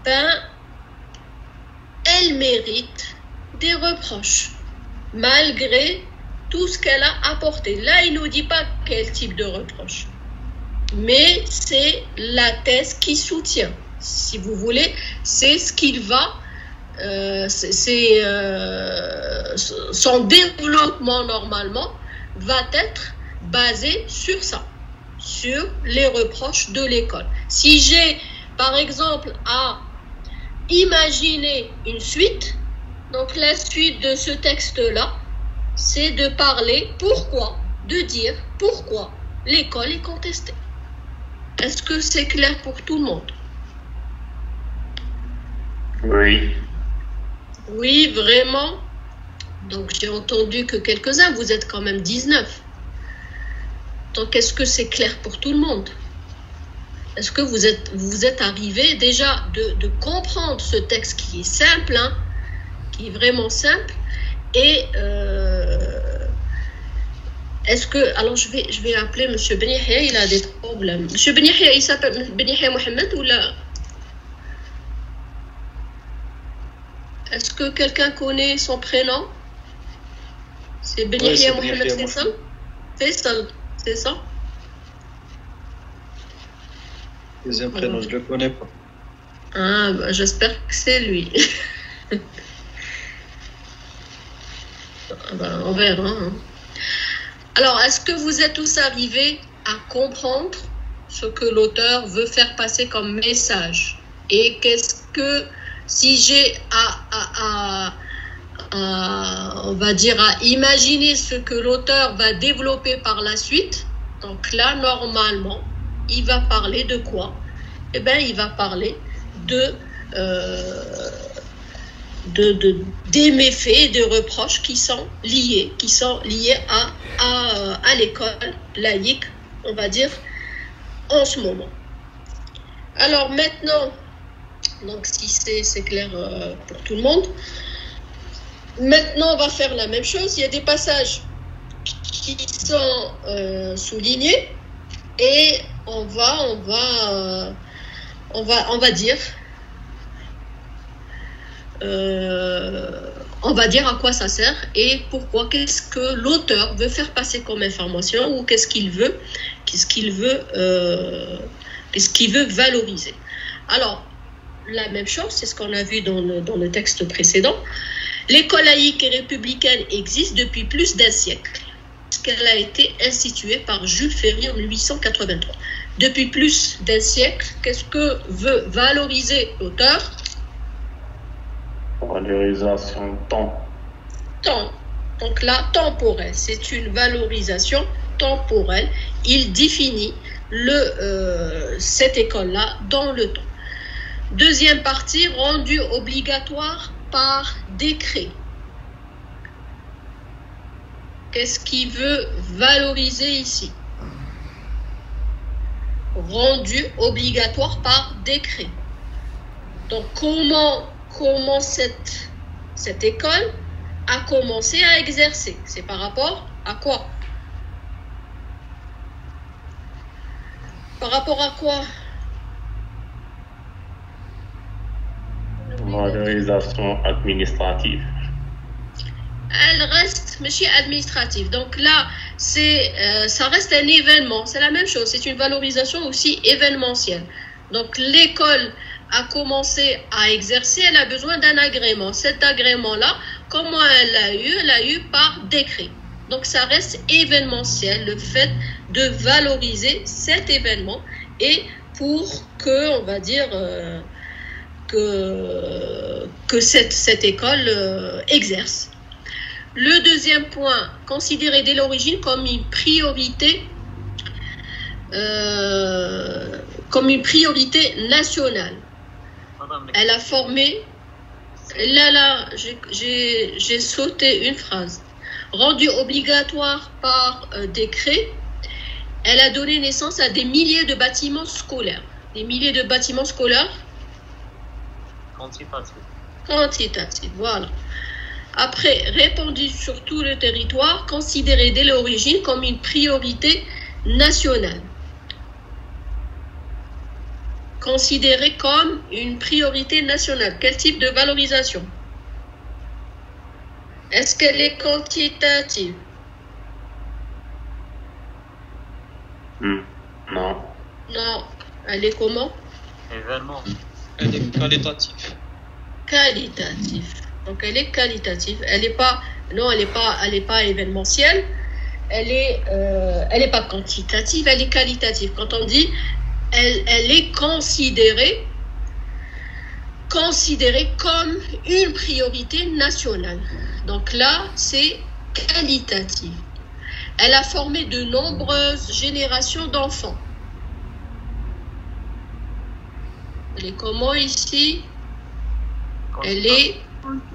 elle mérite des reproches, malgré tout ce qu'elle a apporté. Là, il ne nous dit pas quel type de reproche, mais c'est la thèse qui soutient. Si vous voulez, c'est ce qu'il va, son développement normalement va être basé sur ça, sur les reproches de l'école. Si j'ai, par exemple, à imaginer une suite, donc la suite de ce texte-là, c'est de parler de dire pourquoi l'école est contestée. Est-ce que c'est clair pour tout le monde? Oui. Oui, vraiment. Donc j'ai entendu que quelques-uns, vous êtes quand même 19. Donc est-ce que c'est clair pour tout le monde? Est-ce que vous êtes arrivé déjà de comprendre ce texte qui est simple, qui est vraiment simple, et est-ce que, alors je vais appeler M. Ben Yahya, il a des problèmes. M. Ben Yahya, il s'appelle Ben Yahya Mohamed ou là? Est-ce que quelqu'un connaît son prénom? C'est Ben Yahya Mohamed, c'est ça? C'est ça? Deuxième prénom, je ne le connais pas. J'espère que c'est lui. On verra. Alors, est-ce que vous êtes tous arrivés à comprendre ce que l'auteur veut faire passer comme message? Et qu'est-ce que, si j'ai on va dire, à imaginer ce que l'auteur va développer par la suite, donc là, normalement, il va parler de quoi? Eh bien, il va parler des méfaits, des reproches qui sont liés à l'école laïque, on va dire, en ce moment. Alors maintenant, donc si c'est clair pour tout le monde, maintenant on va faire la même chose. Il y a des passages qui sont soulignés et on va dire à quoi ça sert et pourquoi, qu'est-ce que l'auteur veut faire passer comme information ou qu'est-ce qu'il veut valoriser. Alors, la même chose, c'est ce qu'on a vu dans le texte précédent. L'école laïque et républicaine existe depuis plus d'un siècle, puisqu'elle a été instituée par Jules Ferry en 1883. Depuis plus d'un siècle, qu'est-ce que veut valoriser l'auteur? Valorisation temps. Temps. Donc là, temporel, c'est une valorisation temporelle. Il définit cette école-là dans le temps. Deuxième partie, rendue obligatoire par décret. Qu'est-ce qu'il veut valoriser ici? Rendu obligatoire par décret. Donc comment cette école a commencé à exercer? C'est par rapport à quoi? Par rapport à quoi? Valorisation administrative. Elle reste, monsieur, administrative. Donc là, ça reste un événement. C'est la même chose. C'est une valorisation aussi événementielle. Donc l'école a commencé à exercer, elle a besoin d'un agrément. Cet agrément-là, comment elle l'a eu par décret. Donc ça reste événementiel, le fait de valoriser cet événement et pour que, on va dire, que cette école exerce. Le deuxième point, considéré dès l'origine comme une priorité nationale. Elle a formé, là, j'ai sauté une phrase. Rendue obligatoire par décret, elle a donné naissance à des milliers de bâtiments scolaires. Des milliers de bâtiments scolaires quantitatifs, voilà. Après, répandue sur tout le territoire, considérée dès l'origine comme une priorité nationale. Considérée comme une priorité nationale. Quel type de valorisation? Est-ce qu'elle est quantitative? Non. Non. Elle est comment? Événement. Elle est qualitative. Qualitative. Donc elle est qualitative. Elle n'est pas événementielle. Elle est pas quantitative. Elle est qualitative. Quand on dit, elle est considérée comme une priorité nationale. Donc là, c'est qualitatif. Elle a formé de nombreuses générations d'enfants. Elle est comment ici? Elle est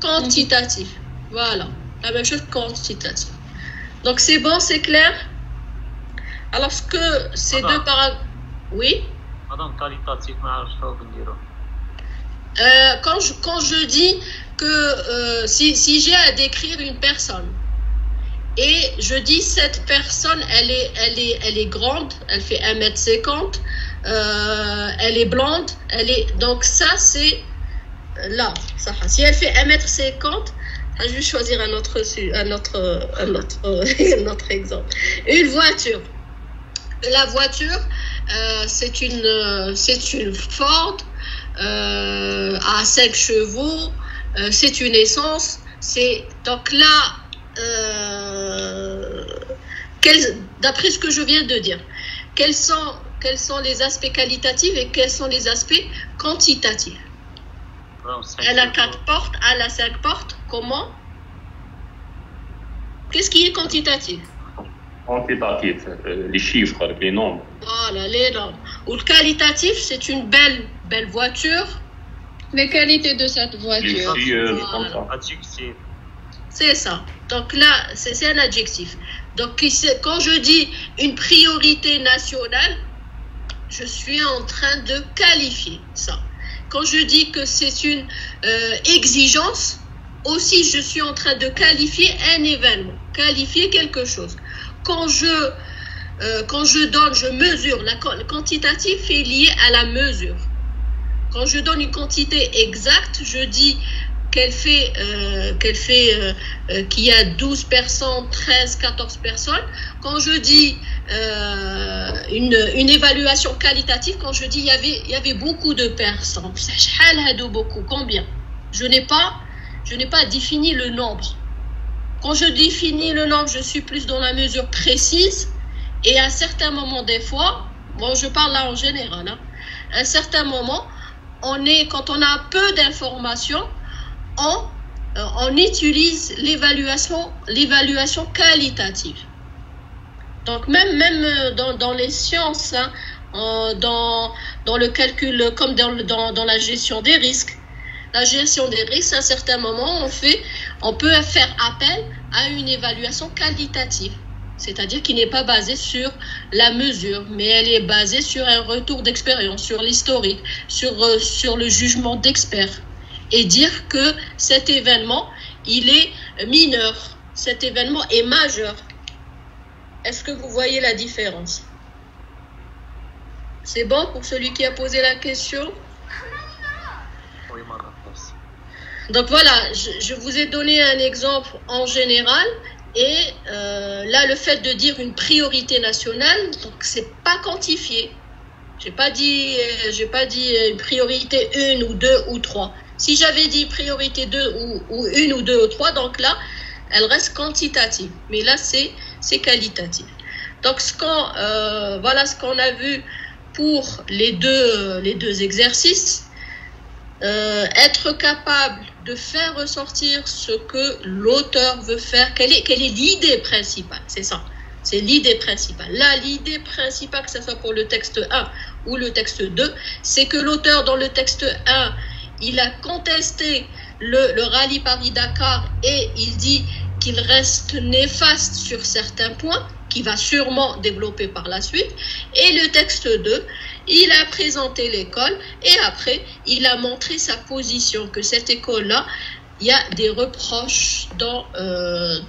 quantitative. Voilà, la même chose quantitative. Donc c'est bon, c'est clair? Alors ce que ces deux paragraphes... Oui? Madame, qualitatif, quand je dis que si j'ai à décrire une personne et je dis cette personne elle est grande, elle fait 1m50, elle est blonde, donc ça c'est là, ça, si elle fait 1m50, je vais choisir un autre exemple. Une voiture. La voiture, c'est une Ford à 5 chevaux, c'est une essence. Donc là, d'après ce que je viens de dire, quels sont les aspects qualitatifs et quels sont les aspects quantitatifs? Elle a 4 portes, elle a 5 portes. Comment? Qu'est-ce qui est quantitatif? Quantitatif, les chiffres, les nombres. Voilà, les nombres. Ou le qualitatif, c'est une belle voiture. Les qualités de cette voiture. Adjectif. C'est ça. Donc là, c'est un adjectif. Donc quand je dis une priorité nationale, je suis en train de qualifier ça. Quand je dis que c'est une exigence, aussi je suis en train de qualifier un événement, qualifier quelque chose. Quand je donne, je mesure, le quantitatif est lié à la mesure. Quand je donne une quantité exacte, je dis qu'il y a 12 personnes, 13, 14 personnes. Quand je dis une évaluation qualitative, quand je dis il y avait beaucoup de personnes, beaucoup, combien? Je n'ai pas défini le nombre. Quand je définis le nombre, je suis plus dans la mesure précise, et à certains moments, des fois, bon, je parle là en général, hein, à un certain moment, quand on a peu d'informations, on utilise l'évaluation qualitative. Donc même dans les sciences, hein, dans le calcul, comme dans la gestion des risques, à un certain moment, on peut faire appel à une évaluation qualitative, c'est-à-dire qui n'est pas basée sur la mesure, mais elle est basée sur un retour d'expérience, sur l'historique, sur le jugement d'experts, et dire que cet événement, il est mineur, cet événement est majeur. Est-ce que vous voyez la différence? C'est bon pour celui qui a posé la question? Oui, madame. Donc voilà, je vous ai donné un exemple en général, et là le fait de dire une priorité nationale, donc c'est pas quantifié. J'ai pas dit une priorité 1 ou 2 ou 3. Si j'avais dit priorité 2 ou 1 ou 2 ou 3, donc là elle reste quantitative, mais là c'est qualitatif. Donc voilà ce qu'on a vu pour les deux exercices. Être capable de faire ressortir ce que l'auteur veut faire, quelle est l'idée principale, c'est ça, c'est l'idée principale. Là, l'idée principale, que ce soit pour le texte 1 ou le texte 2, c'est que l'auteur dans le texte 1, il a contesté le rallye Paris-Dakar, et il dit qu'il reste néfaste sur certains points, qu'il va sûrement développer par la suite. Et le texte 2, il a présenté l'école, et après, il a montré sa position, que cette école-là, il y a des reproches,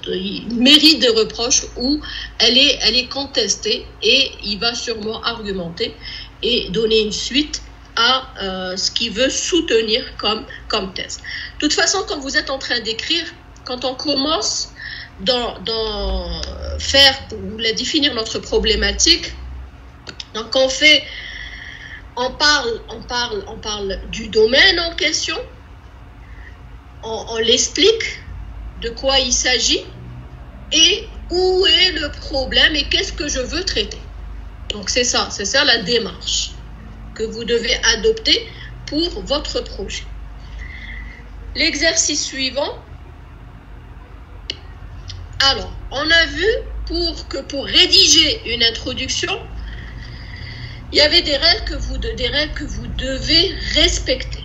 il mérite des reproches, où elle est contestée, et il va sûrement argumenter et donner une suite à ce qu'il veut soutenir comme thèse. De toute façon, quand vous êtes en train d'écrire, quand on commence pour définir notre problématique, donc on parle du domaine en question, on l'explique de quoi il s'agit et où est le problème et qu'est-ce que je veux traiter. Donc c'est ça la démarche que vous devez adopter pour votre projet. L'exercice suivant. Alors, on a vu pour rédiger une introduction, il y avait des règles que vous devez respecter.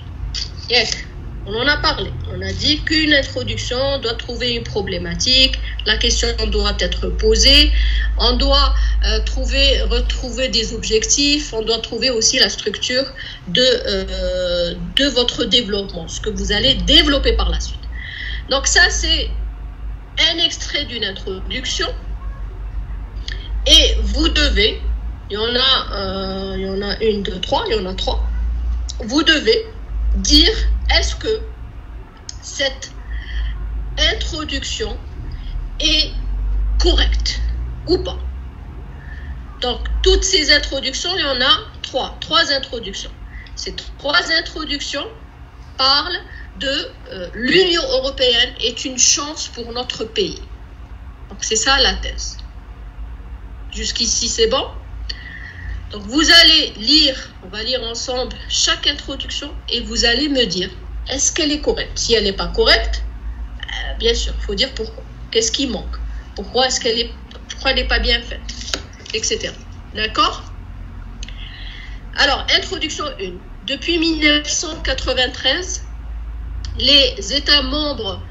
On en a parlé. On a dit qu'une introduction doit trouver une problématique, la question doit être posée, on doit retrouver des objectifs, on doit trouver aussi la structure de votre développement, ce que vous allez développer par la suite. Donc ça, c'est un extrait d'une introduction, et vous devez, il y en a une, deux, trois, il y en a trois, vous devez dire est-ce que cette introduction est correcte ou pas. Donc toutes ces introductions, il y en a trois introductions. Ces trois introductions parlent de l'Union européenne est une chance pour notre pays. Donc c'est ça la thèse. Jusqu'ici c'est bon. Donc vous allez lire, on va lire ensemble chaque introduction, et vous allez me dire est-ce qu'elle est correcte. Si elle n'est pas correcte, bien sûr, il faut dire pourquoi. Qu'est-ce qui manque? Pourquoi elle n'est pas bien faite, etc. D'accord? Alors, introduction 1. Depuis 1993, les États membres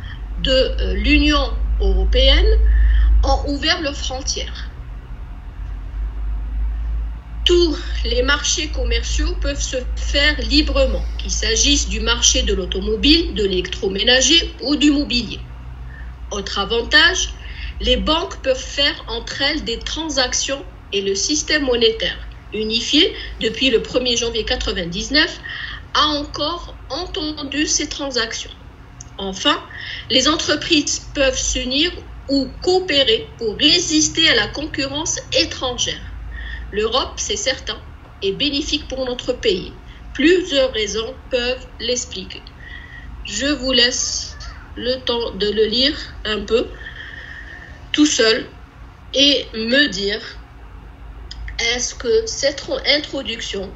de l'Union européenne ont ouvert leurs frontières. Tous les marchés commerciaux peuvent se faire librement, qu'il s'agisse du marché de l'automobile, de l'électroménager ou du mobilier. Autre avantage, les banques peuvent faire entre elles des transactions et le système monétaire, unifié depuis le 1er janvier 1999, a encore entendu ces transactions. Enfin, les entreprises peuvent s'unir ou coopérer pour résister à la concurrence étrangère. L'Europe, c'est certain, est bénéfique pour notre pays. Plusieurs raisons peuvent l'expliquer. Je vous laisse le temps de le lire un peu tout seul et me dire est-ce que cette introduction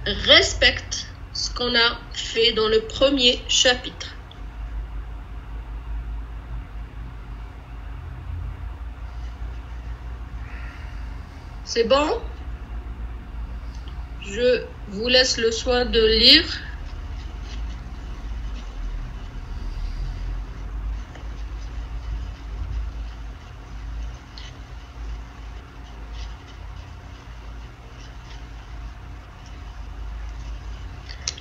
respecte ce qu'on a fait dans le premier chapitre. C'est bon? Je vous laisse le soin de lire.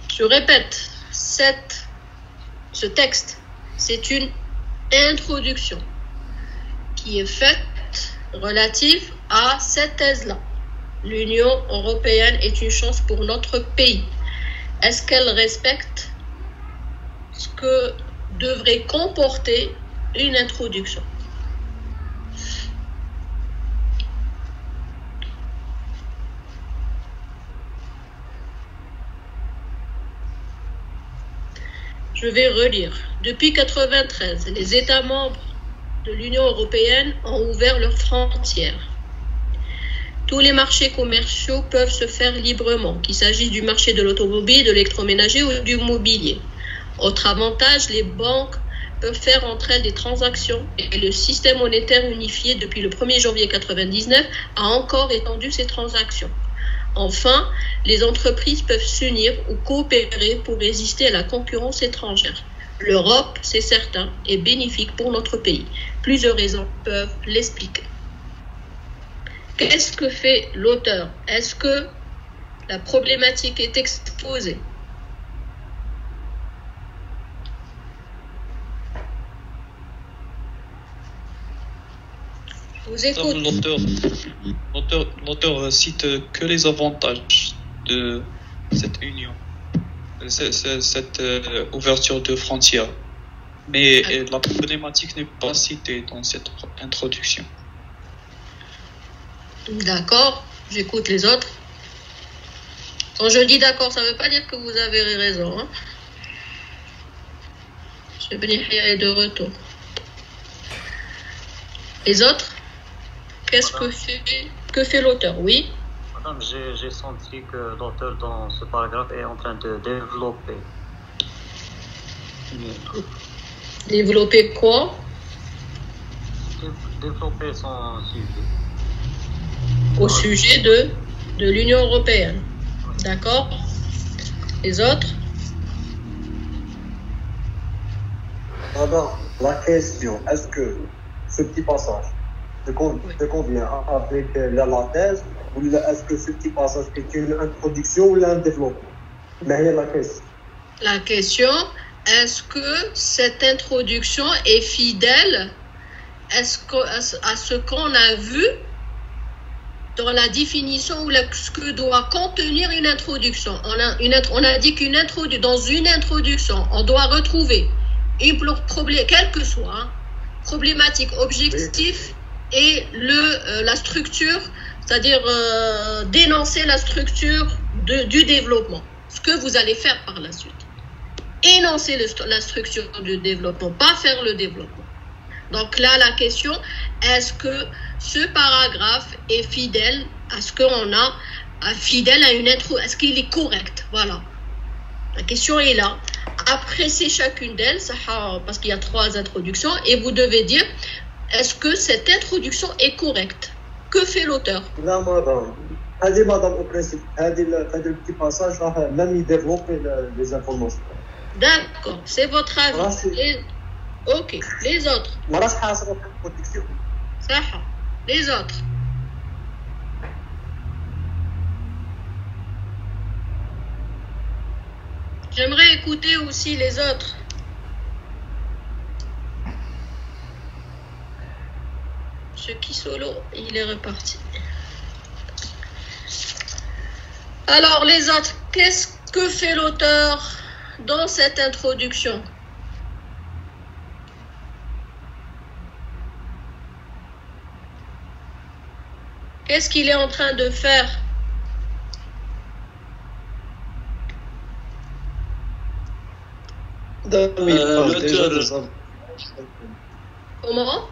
Je répète, ce texte, c'est une introduction qui est faite relative à cette thèse-là. L'Union européenne est une chance pour notre pays. Est-ce qu'elle respecte ce que devrait comporter une introduction? Je vais relire. Depuis 1993, les États membres de l'Union européenne ont ouvert leurs frontières. Tous les marchés commerciaux peuvent se faire librement, qu'il s'agisse du marché de l'automobile, de l'électroménager ou du mobilier. Autre avantage, les banques peuvent faire entre elles des transactions et le système monétaire unifié depuis le 1er janvier 1999 a encore étendu ces transactions. Enfin, les entreprises peuvent s'unir ou coopérer pour résister à la concurrence étrangère. L'Europe, c'est certain, est bénéfique pour notre pays. Plusieurs raisons peuvent l'expliquer. Qu'est-ce que fait l'auteur? Est-ce que la problématique est exposée? Je vous écoute. L'auteur cite que les avantages de cette union, cette ouverture de frontières. Mais la problématique n'est pas citée dans cette introduction. D'accord, j'écoute les autres. Quand je dis d'accord, ça ne veut pas dire que vous avez raison. Hein? M. Benihia est de retour. Les autres? Qu'est-ce que fait l'auteur? Oui. Madame, j'ai senti que l'auteur dans ce paragraphe est en train de développer. Développer quoi? Développer son sujet. Au sujet de l'Union européenne. D'accord? Les autres? Madame, la question, est-ce que ce petit passage te convient avec la thèse, ou est-ce que ce petit passage est une introduction ou un développement? Mais la question. La question, est-ce que cette introduction est fidèle à ce qu'on a vu dans la définition ou ce que doit contenir une introduction? On a dit dans une introduction, on doit retrouver une quelle que soit problématique, objectif et la structure, c'est-à-dire dénoncer la structure du développement. Ce que vous allez faire par la suite. Énoncer la structure du développement, pas faire le développement. Donc là, la question, est-ce que ce paragraphe est fidèle à ce qu'on a, fidèle à une intro, est-ce qu'il est correct? Voilà. La question est là. Appréciez chacune d'elles, parce qu'il y a 3 introductions, et vous devez dire, est-ce que cette introduction est correcte? Que fait l'auteur? Non, madame, au principe, le petit passage, même il développe les informations. D'accord, c'est votre avis. Ok, les autres. Les autres. J'aimerais écouter aussi les autres. Ce qui solo, il est reparti. Alors les autres, qu'est-ce que fait l'auteur dans cette introduction? Qu'est-ce qu'il est en train de faire? Comment?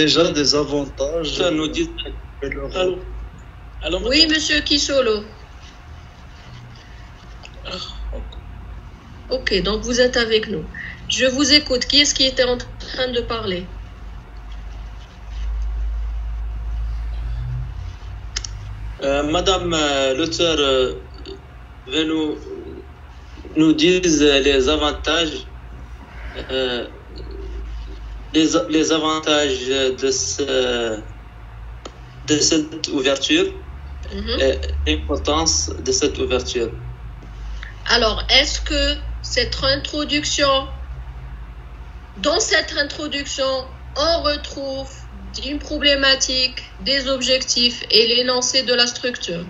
Déjà des avantages. Ça nous dit. Oui, monsieur Kisolo. Ok, donc vous êtes avec nous. Je vous écoute. Qui est-ce qui était en train de parler? Madame l'auteur va nous dire les avantages, les avantages de cette ouverture et l'importance de cette ouverture. Alors, est-ce que dans cette introduction, on retrouve une problématique, des objectifs et l'énoncé de la structure?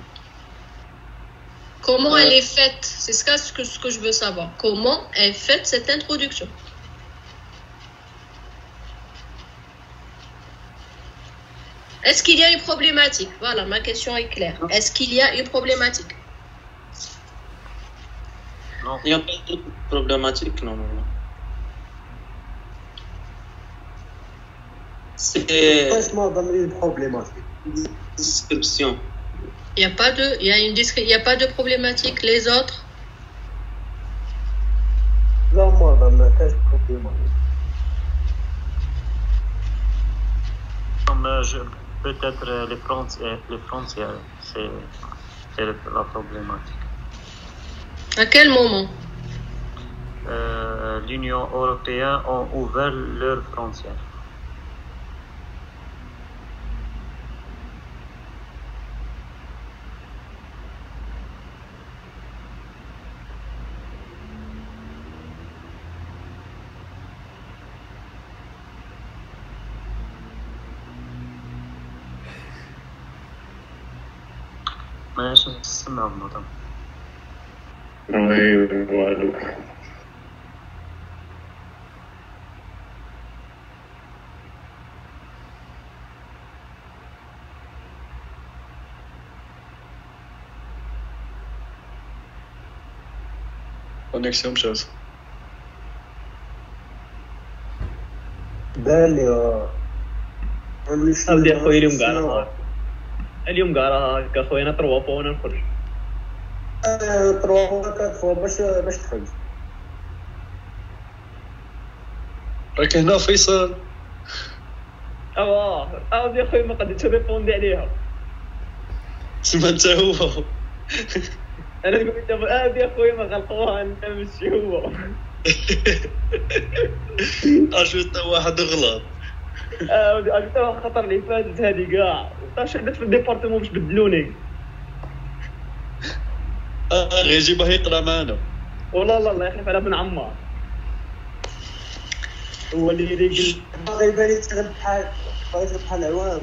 Comment elle est faite? C'est ce que je veux savoir. Comment est faite cette introduction? Est-ce qu'il y a une problématique? Voilà, ma question est claire. Est-ce qu'il y a une problématique? Non. Il n'y a pas de problématique, non. C'est franchement dans une problématique. Description. Il n'y a pas de problématique. Les autres? Non, moi, dans ma tête, problématique. Peut-être les frontières, c'est la problématique. À quel moment? L'Union européenne a ouvert leurs frontières. ماشي نسمع الموضوع. والو. Connexion مشات. بالي أبدي أخوي اليوم قاعد اليوم قاعد أخوينا طروفة وانا نخرج. طروفة كتفو باش تخرج. راك هنا فيصل. أبدي أخوي ما قدرتش ريبوندي عليها. تما انت هو. أنا قلت أبدي أخوي ما غلطوها أنا مش هو. أجوت واحد غلط. قلت خطر لي فاتت هذه كاع شحدت في الديبارتمون باش بدلوني. غير جيبه يقرا معنا. والله الله يخلف على بن عمار هو اللي يقول باغي يبان يتغلب بحال عوام.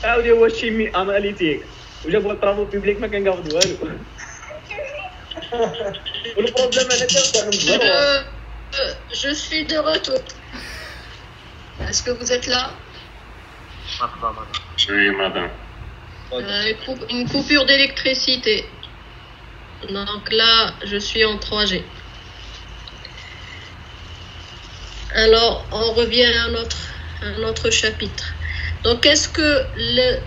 عاودي هو الشيمي اناليتيك وجابوا الطرافو بيبليك ما كنقاوض والو. والبروبليم انا كنبدا Je suis de retour. Est-ce que vous êtes là? Oui, madame. Une coupure d'électricité. Donc là, je suis en 3G. Alors, on revient à notre chapitre. Donc, est-ce que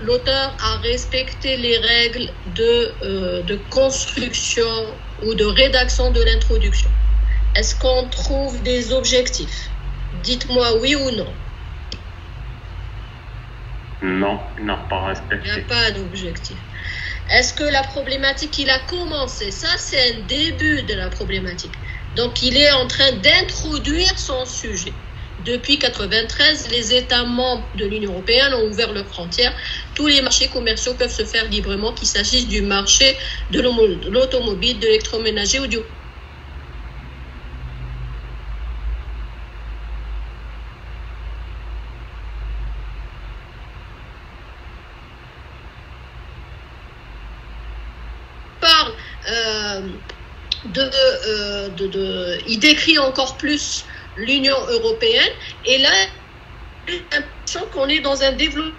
l'auteur a respecté les règles de construction ou de rédaction de l'introduction? Est-ce qu'on trouve des objectifs? Dites-moi oui ou non. Non, il n'a pas respecté. Il n'y a pas d'objectif. Est-ce que la problématique, il a commencé? Ça, c'est un début de la problématique. Donc, il est en train d'introduire son sujet. Depuis 1993, les États membres de l'Union européenne ont ouvert leurs frontières. Tous les marchés commerciaux peuvent se faire librement, qu'il s'agisse du marché de l'automobile, de l'électroménager ou du... il décrit encore plus l'Union européenne, et là, j'ai l'impression qu'on est dans un développement.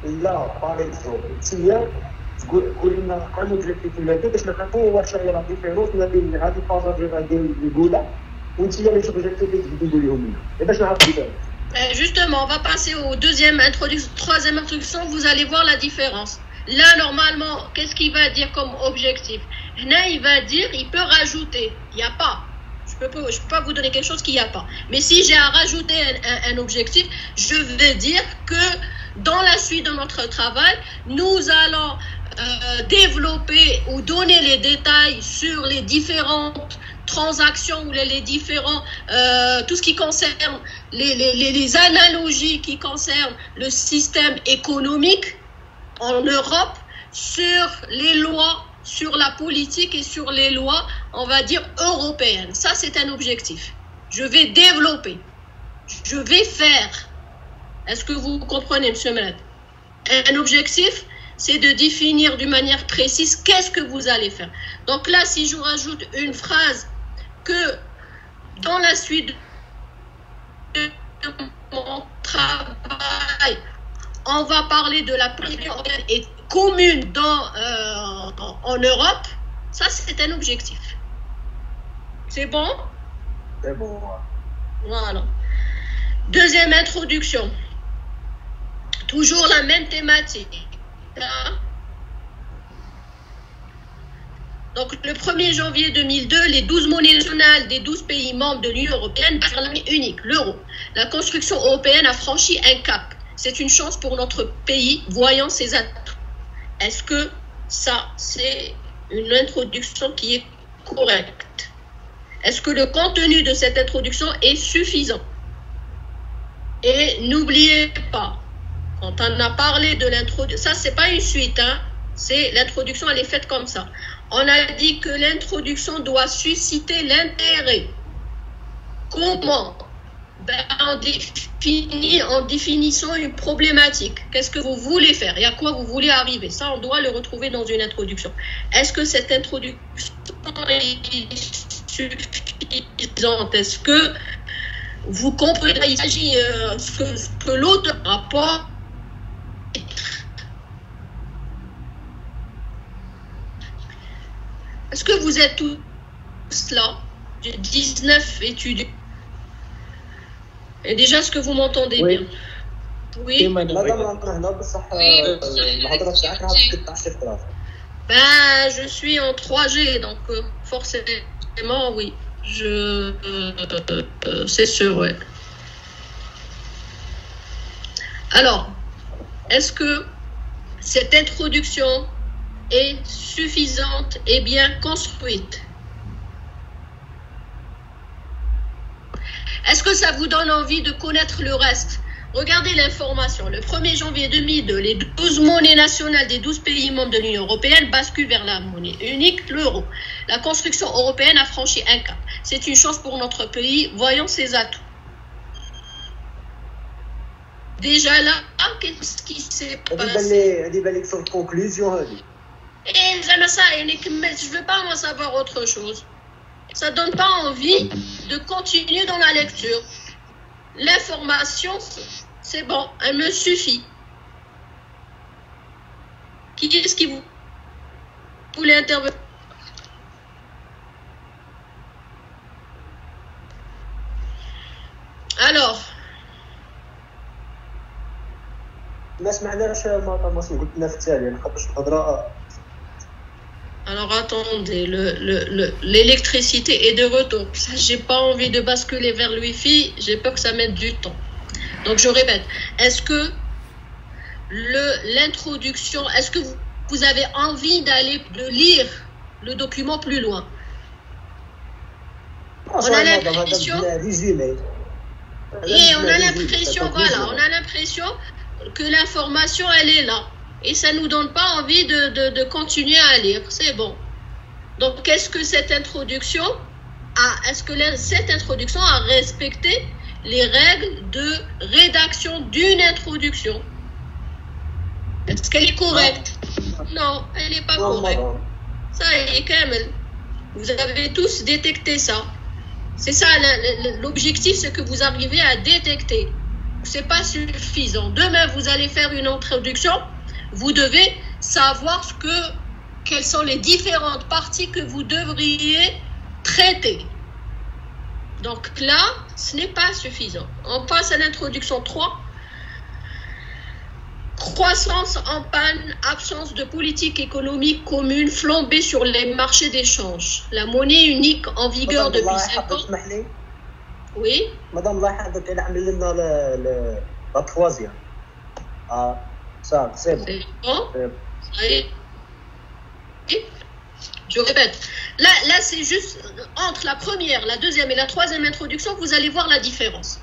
لا باغ اكزومبل انتيا تقول لنا عن اوبجيكتيف ولا باش نعرفوا واش هي لا ديفيرونس ما بين هاد البازاج اللي يقولها وانتيا لي اوبجيكتيف اللي تقولوا لهم باش نعرفوا الديفيرونس. Justement, on va passer au troisième introduction, vous allez voir la différence. Là, normalement, qu'est-ce qu'il va dire comme objectif? Là, il va dire, il peut rajouter. Il n'y a pas. Je peux pas vous donner quelque chose qu'il n'y a pas. Mais si j'ai à rajouter un objectif, je vais dire que dans la suite de notre travail, nous allons développer ou donner les détails sur les différentes transactions ou les différents, tout ce qui concerne les analogies qui concernent le système économique en Europe, sur les lois, sur la politique et sur les lois, on va dire, européennes. Ça, c'est un objectif. Je vais développer. Je vais faire. Est-ce que vous comprenez, M. Melad? Un objectif, c'est de définir d'une manière précise qu'est-ce que vous allez faire. Donc là, si je rajoute une phrase que dans la suite de mon travail, on va parler de la politique européenne et commune en Europe, ça c'est un objectif. C'est bon? C'est bon. Voilà. Deuxième introduction. Toujours la même thématique. Donc, le 1er janvier 2002, les 12 monnaies nationales des 12 pays membres de l'Union européenne passent à la monnaie unique, l'euro. La construction européenne a franchi un cap. C'est une chance pour notre pays, voyant ses atouts. Est-ce que ça, c'est une introduction qui est correcte? Est-ce que le contenu de cette introduction est suffisant? Et n'oubliez pas, quand on a parlé de l'introduction, ça c'est pas une suite, hein, c'est l'introduction, elle est faite comme ça. On a dit que l'introduction doit susciter l'intérêt. Comment? En définissant une problématique. Qu'est-ce que vous voulez faire et à quoi vous voulez arriver? Ça, on doit le retrouver dans une introduction. Est-ce que cette introduction est suffisante? Est-ce que vous comprenez? Il s'agit que l'autre rapporte. Est-ce que vous êtes tous là? J'ai 19 étudiants. Et déjà, est-ce que vous m'entendez bien? Oui. Ben, je suis en 3G, donc forcément, oui. C'est sûr, ouais. Alors, est-ce que cette introduction est suffisante et bien construite? Est-ce que ça vous donne envie de connaître le reste? Regardez l'information. Le 1er janvier 2002, les 12 monnaies nationales des 12 pays membres de l'Union européenne basculent vers la monnaie unique, l'euro. La construction européenne a franchi un cap. C'est une chance pour notre pays. Voyons ses atouts. Déjà là, qu'est-ce qui s'est passé? هذه بالك في الكونكلوزيون هذه. Et je ne veux pas en savoir autre chose. Ça ne donne pas envie de continuer dans la lecture. L'information, c'est bon, elle me suffit. Qui est-ce qui vous voulez intervenir? Alors, ما سمعناش ما قلت لنا في التالي خاطرش الهضره. Alors attendez, l'électricité est de retour. Ça, j'ai pas envie de basculer vers le Wi-Fi, j'ai peur que ça mette du temps. Donc je répète, est-ce que l'introduction, est-ce que vous avez envie de lire le document plus loin? On a l'impression, voilà, on a l'impression que l'information, elle est là. Et ça ne nous donne pas envie de continuer à lire. C'est bon. Donc, est-ce que cette introduction a respecté les règles de rédaction d'une introduction? Est-ce qu'elle est correcte? Non, elle n'est pas correcte. Ça est quand même. Vous avez tous détecté ça. C'est ça, l'objectif, c'est que vous arrivez à détecter. C'est pas suffisant. Demain, vous allez faire une introduction. Vous devez savoir quelles sont les différentes parties que vous devriez traiter. Donc là, ce n'est pas suffisant. On passe à l'introduction 3. Croissance en panne, absence de politique économique commune, flambée sur les marchés d'échange. La monnaie unique en vigueur depuis 5 ans. Oui. Madame لاحظت qu'elle a mis la troisième. Ça, c'est bon. Je répète. Là, c'est juste entre la première, la deuxième et la troisième introduction, vous allez voir la différence.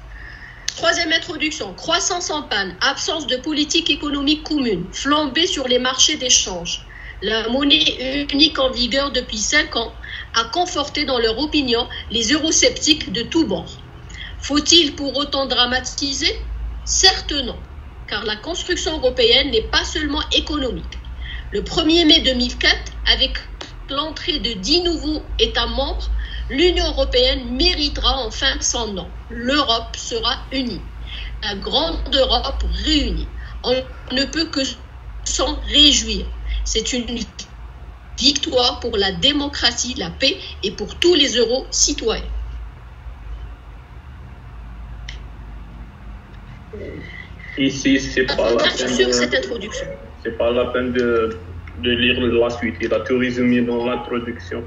Troisième introduction, croissance en panne, absence de politique économique commune, flambée sur les marchés d'échange. La monnaie unique en vigueur depuis 5 ans a conforté dans leur opinion les eurosceptiques de tous bords. Faut-il pour autant dramatiser? Certes non, car la construction européenne n'est pas seulement économique. Le 1er mai 2004, avec l'entrée de 10 nouveaux États membres, l'Union européenne méritera enfin son nom. L'Europe sera unie. La grande Europe réunie. On ne peut que s'en réjouir. C'est une victoire pour la démocratie, la paix et pour tous les euro-citoyens. Ici, c'est pas la peine sur cette introduction. C'est pas la peine de lire la suite. Il a tout résumé dans l'introduction.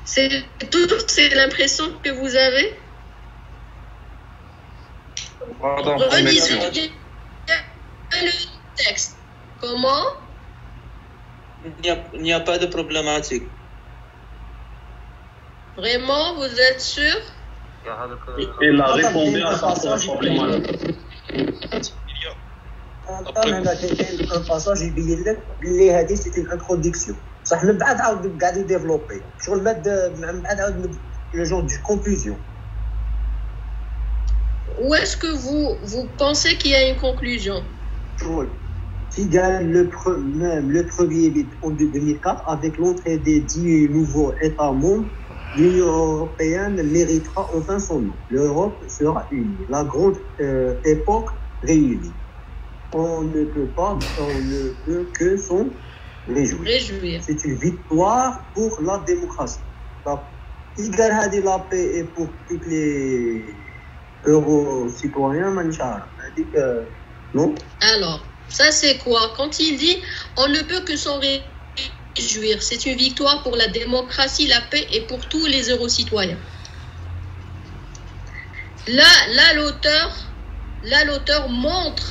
C'est l'impression que vous avez? Relisez le texte. Comment? Il n'y a pas de problématique. Vraiment, vous êtes sûr? Il a répondu à sa problématique. un passage يبين لك بلي هذه سيتي انتروداكسيون صح من بعد عاود قاعد يديفلوبي شغل من بعد عاود لو جون دو كونفوزيون. Où est-ce que vous pensez qu'il y a une conclusion? Qui gagne le 1er mai en 2004 avec l'entrée des 10 nouveaux États membres, l'Union européenne méritera enfin son nom. L'Europe sera unie. La grande époque réunie. On ne peut que s'en réjouir. C'est une victoire pour la démocratie. La paix est pour tous les euro-citoyens, non? Alors, ça c'est quoi? Quand il dit on ne peut que s'en réjouir, c'est une victoire pour la démocratie, la paix et pour tous les euro-citoyens. Là, l'auteur montre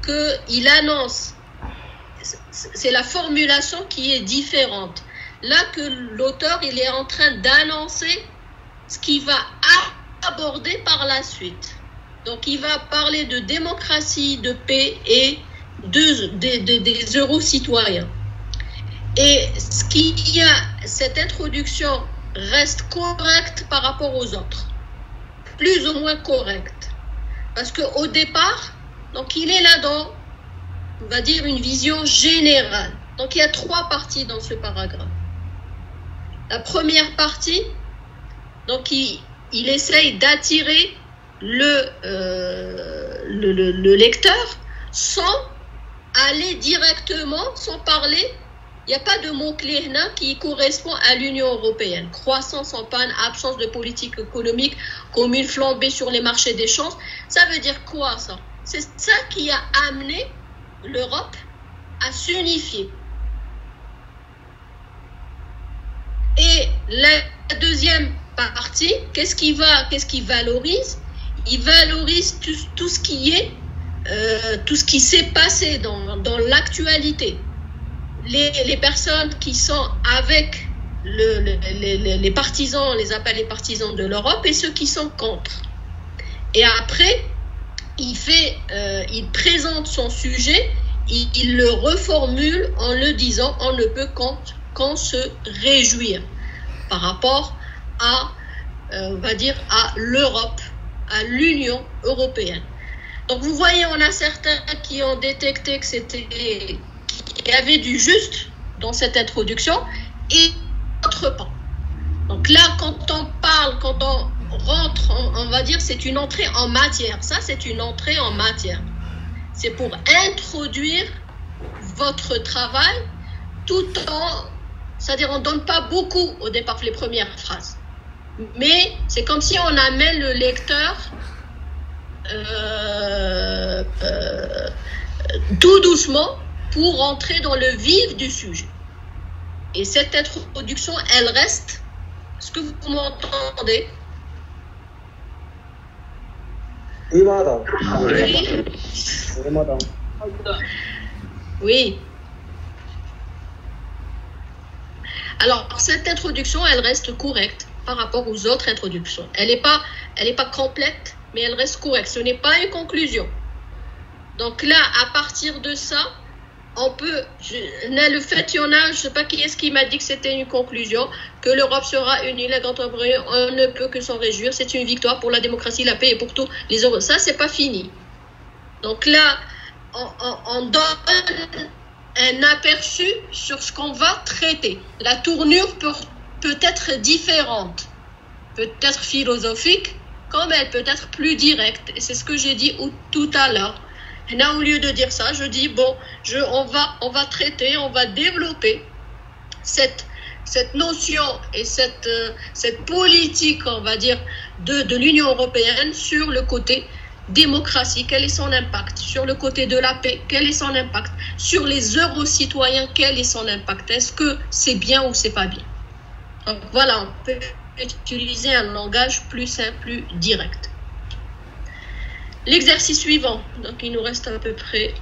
qu'il annonce, c'est la formulation qui est différente. Là que l'auteur, il est en train d'annoncer ce qui va aborder par la suite. Donc, il va parler de démocratie, de paix et des euro-citoyens. Et cette introduction reste correcte par rapport aux autres. Plus ou moins correcte. Parce qu'au départ, donc il est là dans, on va dire, une vision générale. Donc il y a 3 parties dans ce paragraphe. La première partie, donc il essaye d'attirer le lecteur sans aller directement, sans parler. Il n'y a pas de mot-clé qui correspond à l'Union européenne. Croissance en panne, absence de politique économique commune, flambée sur les marchés d'échange. Ça veut dire quoi, ça? C'est ça qui a amené l'Europe à s'unifier. Et la deuxième partie, qu'est-ce qu'il valorise? Il valorise tout ce qui s'est passé dans l'actualité. Les personnes qui sont avec les partisans, on les appelle les partisans de l'Europe, et ceux qui sont contre. Et après, il présente son sujet, il le reformule en le disant, on ne peut qu'en se réjouir par rapport à, on va dire, à l'Europe, à l'Union européenne. Donc vous voyez, on a certains qui ont détecté qu'il y avait du juste dans cette introduction et d'autres pas. Donc là, quand on rentre, on va dire, c'est une entrée en matière. Ça, c'est une entrée en matière. C'est pour introduire votre travail c'est-à-dire on ne donne pas beaucoup au départ les premières phrases. Mais c'est comme si on amène le lecteur tout doucement pour entrer dans le vif du sujet. Et cette introduction, elle reste. Est-ce que vous m'entendez? Oui, madame. Oui. Oui, madame. Oui. Alors, cette introduction, elle reste correcte par rapport aux autres introductions. Elle n'est pas complète, mais elle reste correcte. Ce n'est pas une conclusion. Donc là, à partir de ça, on peut, il y en a, je ne sais pas qui est-ce qui m'a dit que c'était une conclusion, que l'Europe sera unie, la grande Europe, on ne peut que s'en réjouir, c'est une victoire pour la démocratie, la paix et pour tous les euros. Ça, c'est pas fini. Donc là, on donne un aperçu sur ce qu'on va traiter. La tournure peut être différente, peut être philosophique, comme elle peut être plus directe. Et c'est ce que j'ai dit tout à l'heure. Et là, au lieu de dire ça, je dis, bon, on va traiter, on va développer cette notion et cette politique, on va dire, de l'Union européenne sur le côté démocratie, quel est son impact, sur le côté de la paix, quel est son impact, sur les euro-citoyens, quel est son impact, est-ce que c'est bien ou c'est pas bien. Donc voilà, on peut utiliser un langage plus simple, plus direct. L'exercice suivant, donc il nous reste à peu près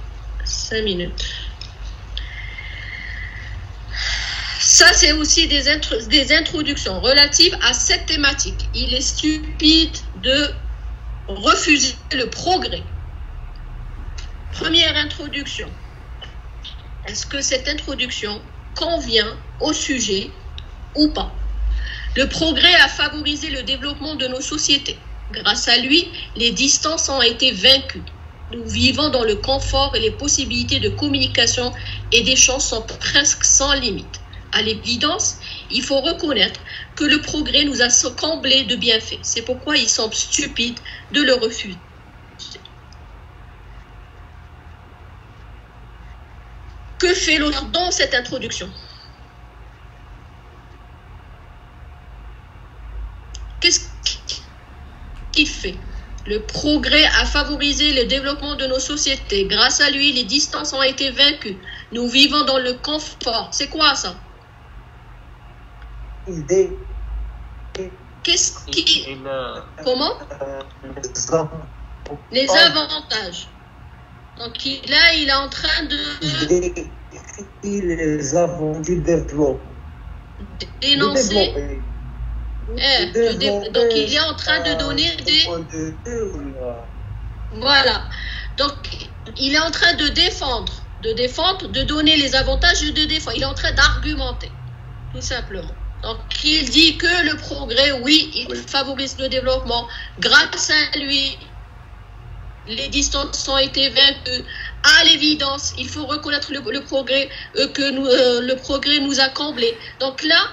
5 minutes. Ça, c'est aussi des introductions relatives à cette thématique. Il est stupide de refuser le progrès. Première introduction. Est-ce que cette introduction convient au sujet ou pas? Le progrès a favorisé le développement de nos sociétés. Grâce à lui, les distances ont été vaincues. Nous vivons dans le confort et les possibilités de communication et d'échange sont presque sans limite. À l'évidence, il faut reconnaître que le progrès nous a comblés de bienfaits. C'est pourquoi il semble stupide de le refuser. Que fait l'auteur dans cette introduction? Qu'est-ce qu'il fait? Le progrès a favorisé le développement de nos sociétés. Grâce à lui, les distances ont été vaincues. Nous vivons dans le confort. C'est quoi ça? Qu'est-ce qui... Comment? Les avantages. Donc là, il est en train de... Les avantages du développement. Dénoncer. Donc il est en train de donner des... Voilà. Donc il est en train de défendre, de donner les avantages et de défendre. Il est en train d'argumenter, tout simplement. Donc il dit que le progrès, oui, il favorise le développement. Grâce à lui, les distances ont été vaincues. À l'évidence, il faut reconnaître le progrès le progrès nous a comblés. Donc là,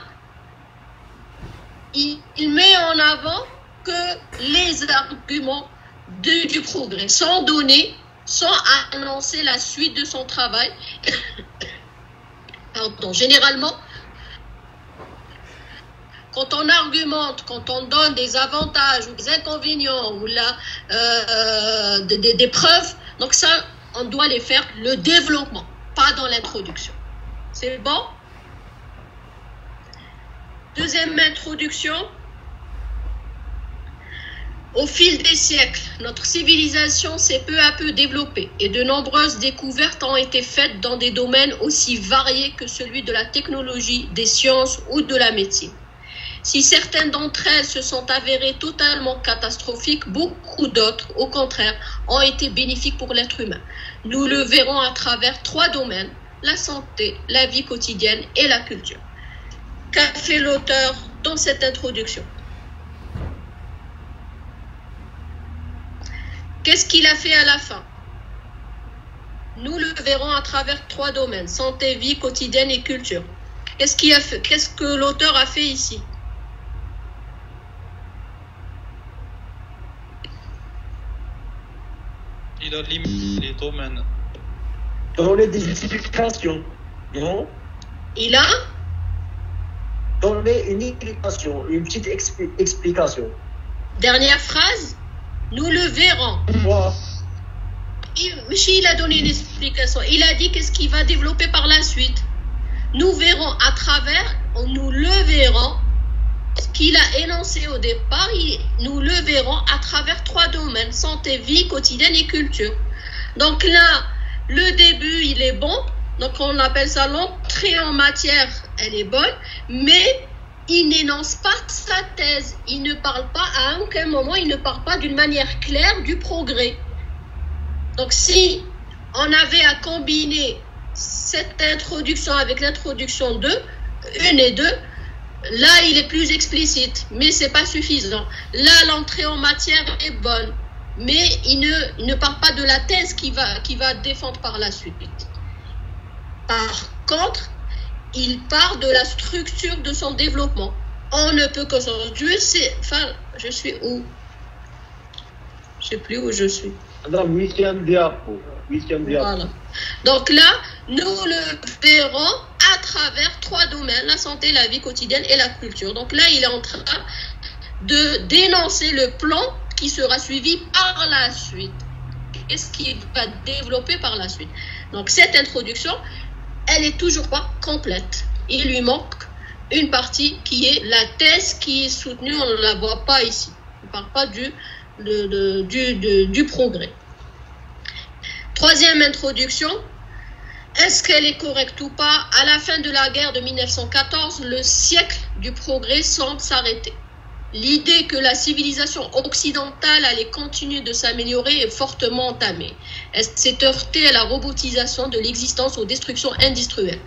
il met en avant que les arguments du progrès sont donnés, sans annoncer la suite de son travail. Pardon. Généralement, quand on argumente, quand on donne des avantages ou des inconvénients ou des preuves, donc ça, on doit les faire le développement, pas dans l'introduction. C'est bon? Deuxième introduction. Au fil des siècles, notre civilisation s'est peu à peu développée et de nombreuses découvertes ont été faites dans des domaines aussi variés que celui de la technologie, des sciences ou de la médecine. Si certaines d'entre elles se sont avérées totalement catastrophiques, beaucoup d'autres, au contraire, ont été bénéfiques pour l'être humain. Nous le verrons à travers 3 domaines, la santé, la vie quotidienne et la culture. Qu'a fait l'auteur dans cette introduction? Qu'est-ce qu'il a fait à la fin? Nous le verrons à travers 3 domaines, santé, vie quotidienne et culture. Qu'est-ce qu'il a fait? Qu'est-ce que l'auteur a fait ici? Il a limité les domaines. Donner des explications, non? Il a donné une explication, une petite explication. Dernière phrase. Nous le verrons. Wow. Il a donné une explication. Il a dit qu'est-ce qu'il va développer par la suite. Nous verrons à travers, nous le verrons, ce qu'il a énoncé au départ, nous le verrons à travers 3 domaines, santé, vie quotidienne et culture. Donc là, le début, il est bon. Donc on appelle ça l'entrée en matière, elle est bonne, mais il n'énonce pas sa thèse. Il ne parle pas, à aucun moment, il ne parle pas d'une manière claire du progrès. Donc si on avait à combiner cette introduction avec l'introduction 2, 1 et 2, là il est plus explicite, mais c'est pas suffisant. Là l'entrée en matière est bonne, mais il ne parle pas de la thèse qu'il va défendre par la suite. Par contre, il part de la structure de son développement. On ne peut que s'en... je suis où? Je ne sais plus où je suis. Voilà. Donc là, nous le verrons à travers 3 domaines, la santé, la vie quotidienne et la culture. Donc là, il est en train de dénoncer le plan qui sera suivi par la suite. Qu'est-ce qu'il va développer par la suite? Donc cette introduction, elle est toujours pas complète. Il lui manque une partie qui est la thèse qui est soutenue, on ne la voit pas ici. On ne parle pas du progrès. Troisième introduction, est-ce qu'elle est correcte ou pas? À la fin de la guerre de 1914, le siècle du progrès semble s'arrêter. L'idée que la civilisation occidentale allait continuer de s'améliorer est fortement entamée. Elle s'est heurtée à la robotisation de l'existence, aux destructions industrielles.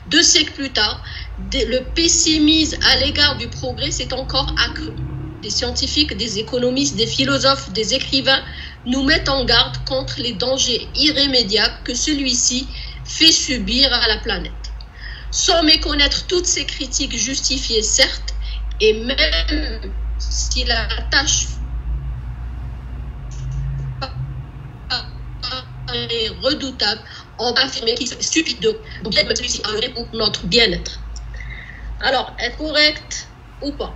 2 siècles plus tard, le pessimisme à l'égard du progrès s'est encore accru. Des scientifiques, des économistes, des philosophes, des écrivains nous mettent en garde contre les dangers irrémédiables que celui-ci fait subir à la planète. Sans méconnaître toutes ces critiques justifiées, certes, et même si la tâche est redoutable, on va affirmer qu'il est stupide de bien que celui-ci a œuvré pour notre bien-être. Alors, est correct ou pas?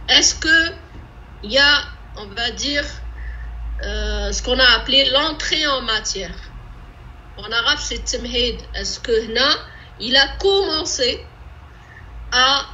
Est-ce qu'il y a, on va dire, ce qu'on a appelé l'entrée en matière? En arabe, c'est Temhed. Est-ce que là, il a commencé à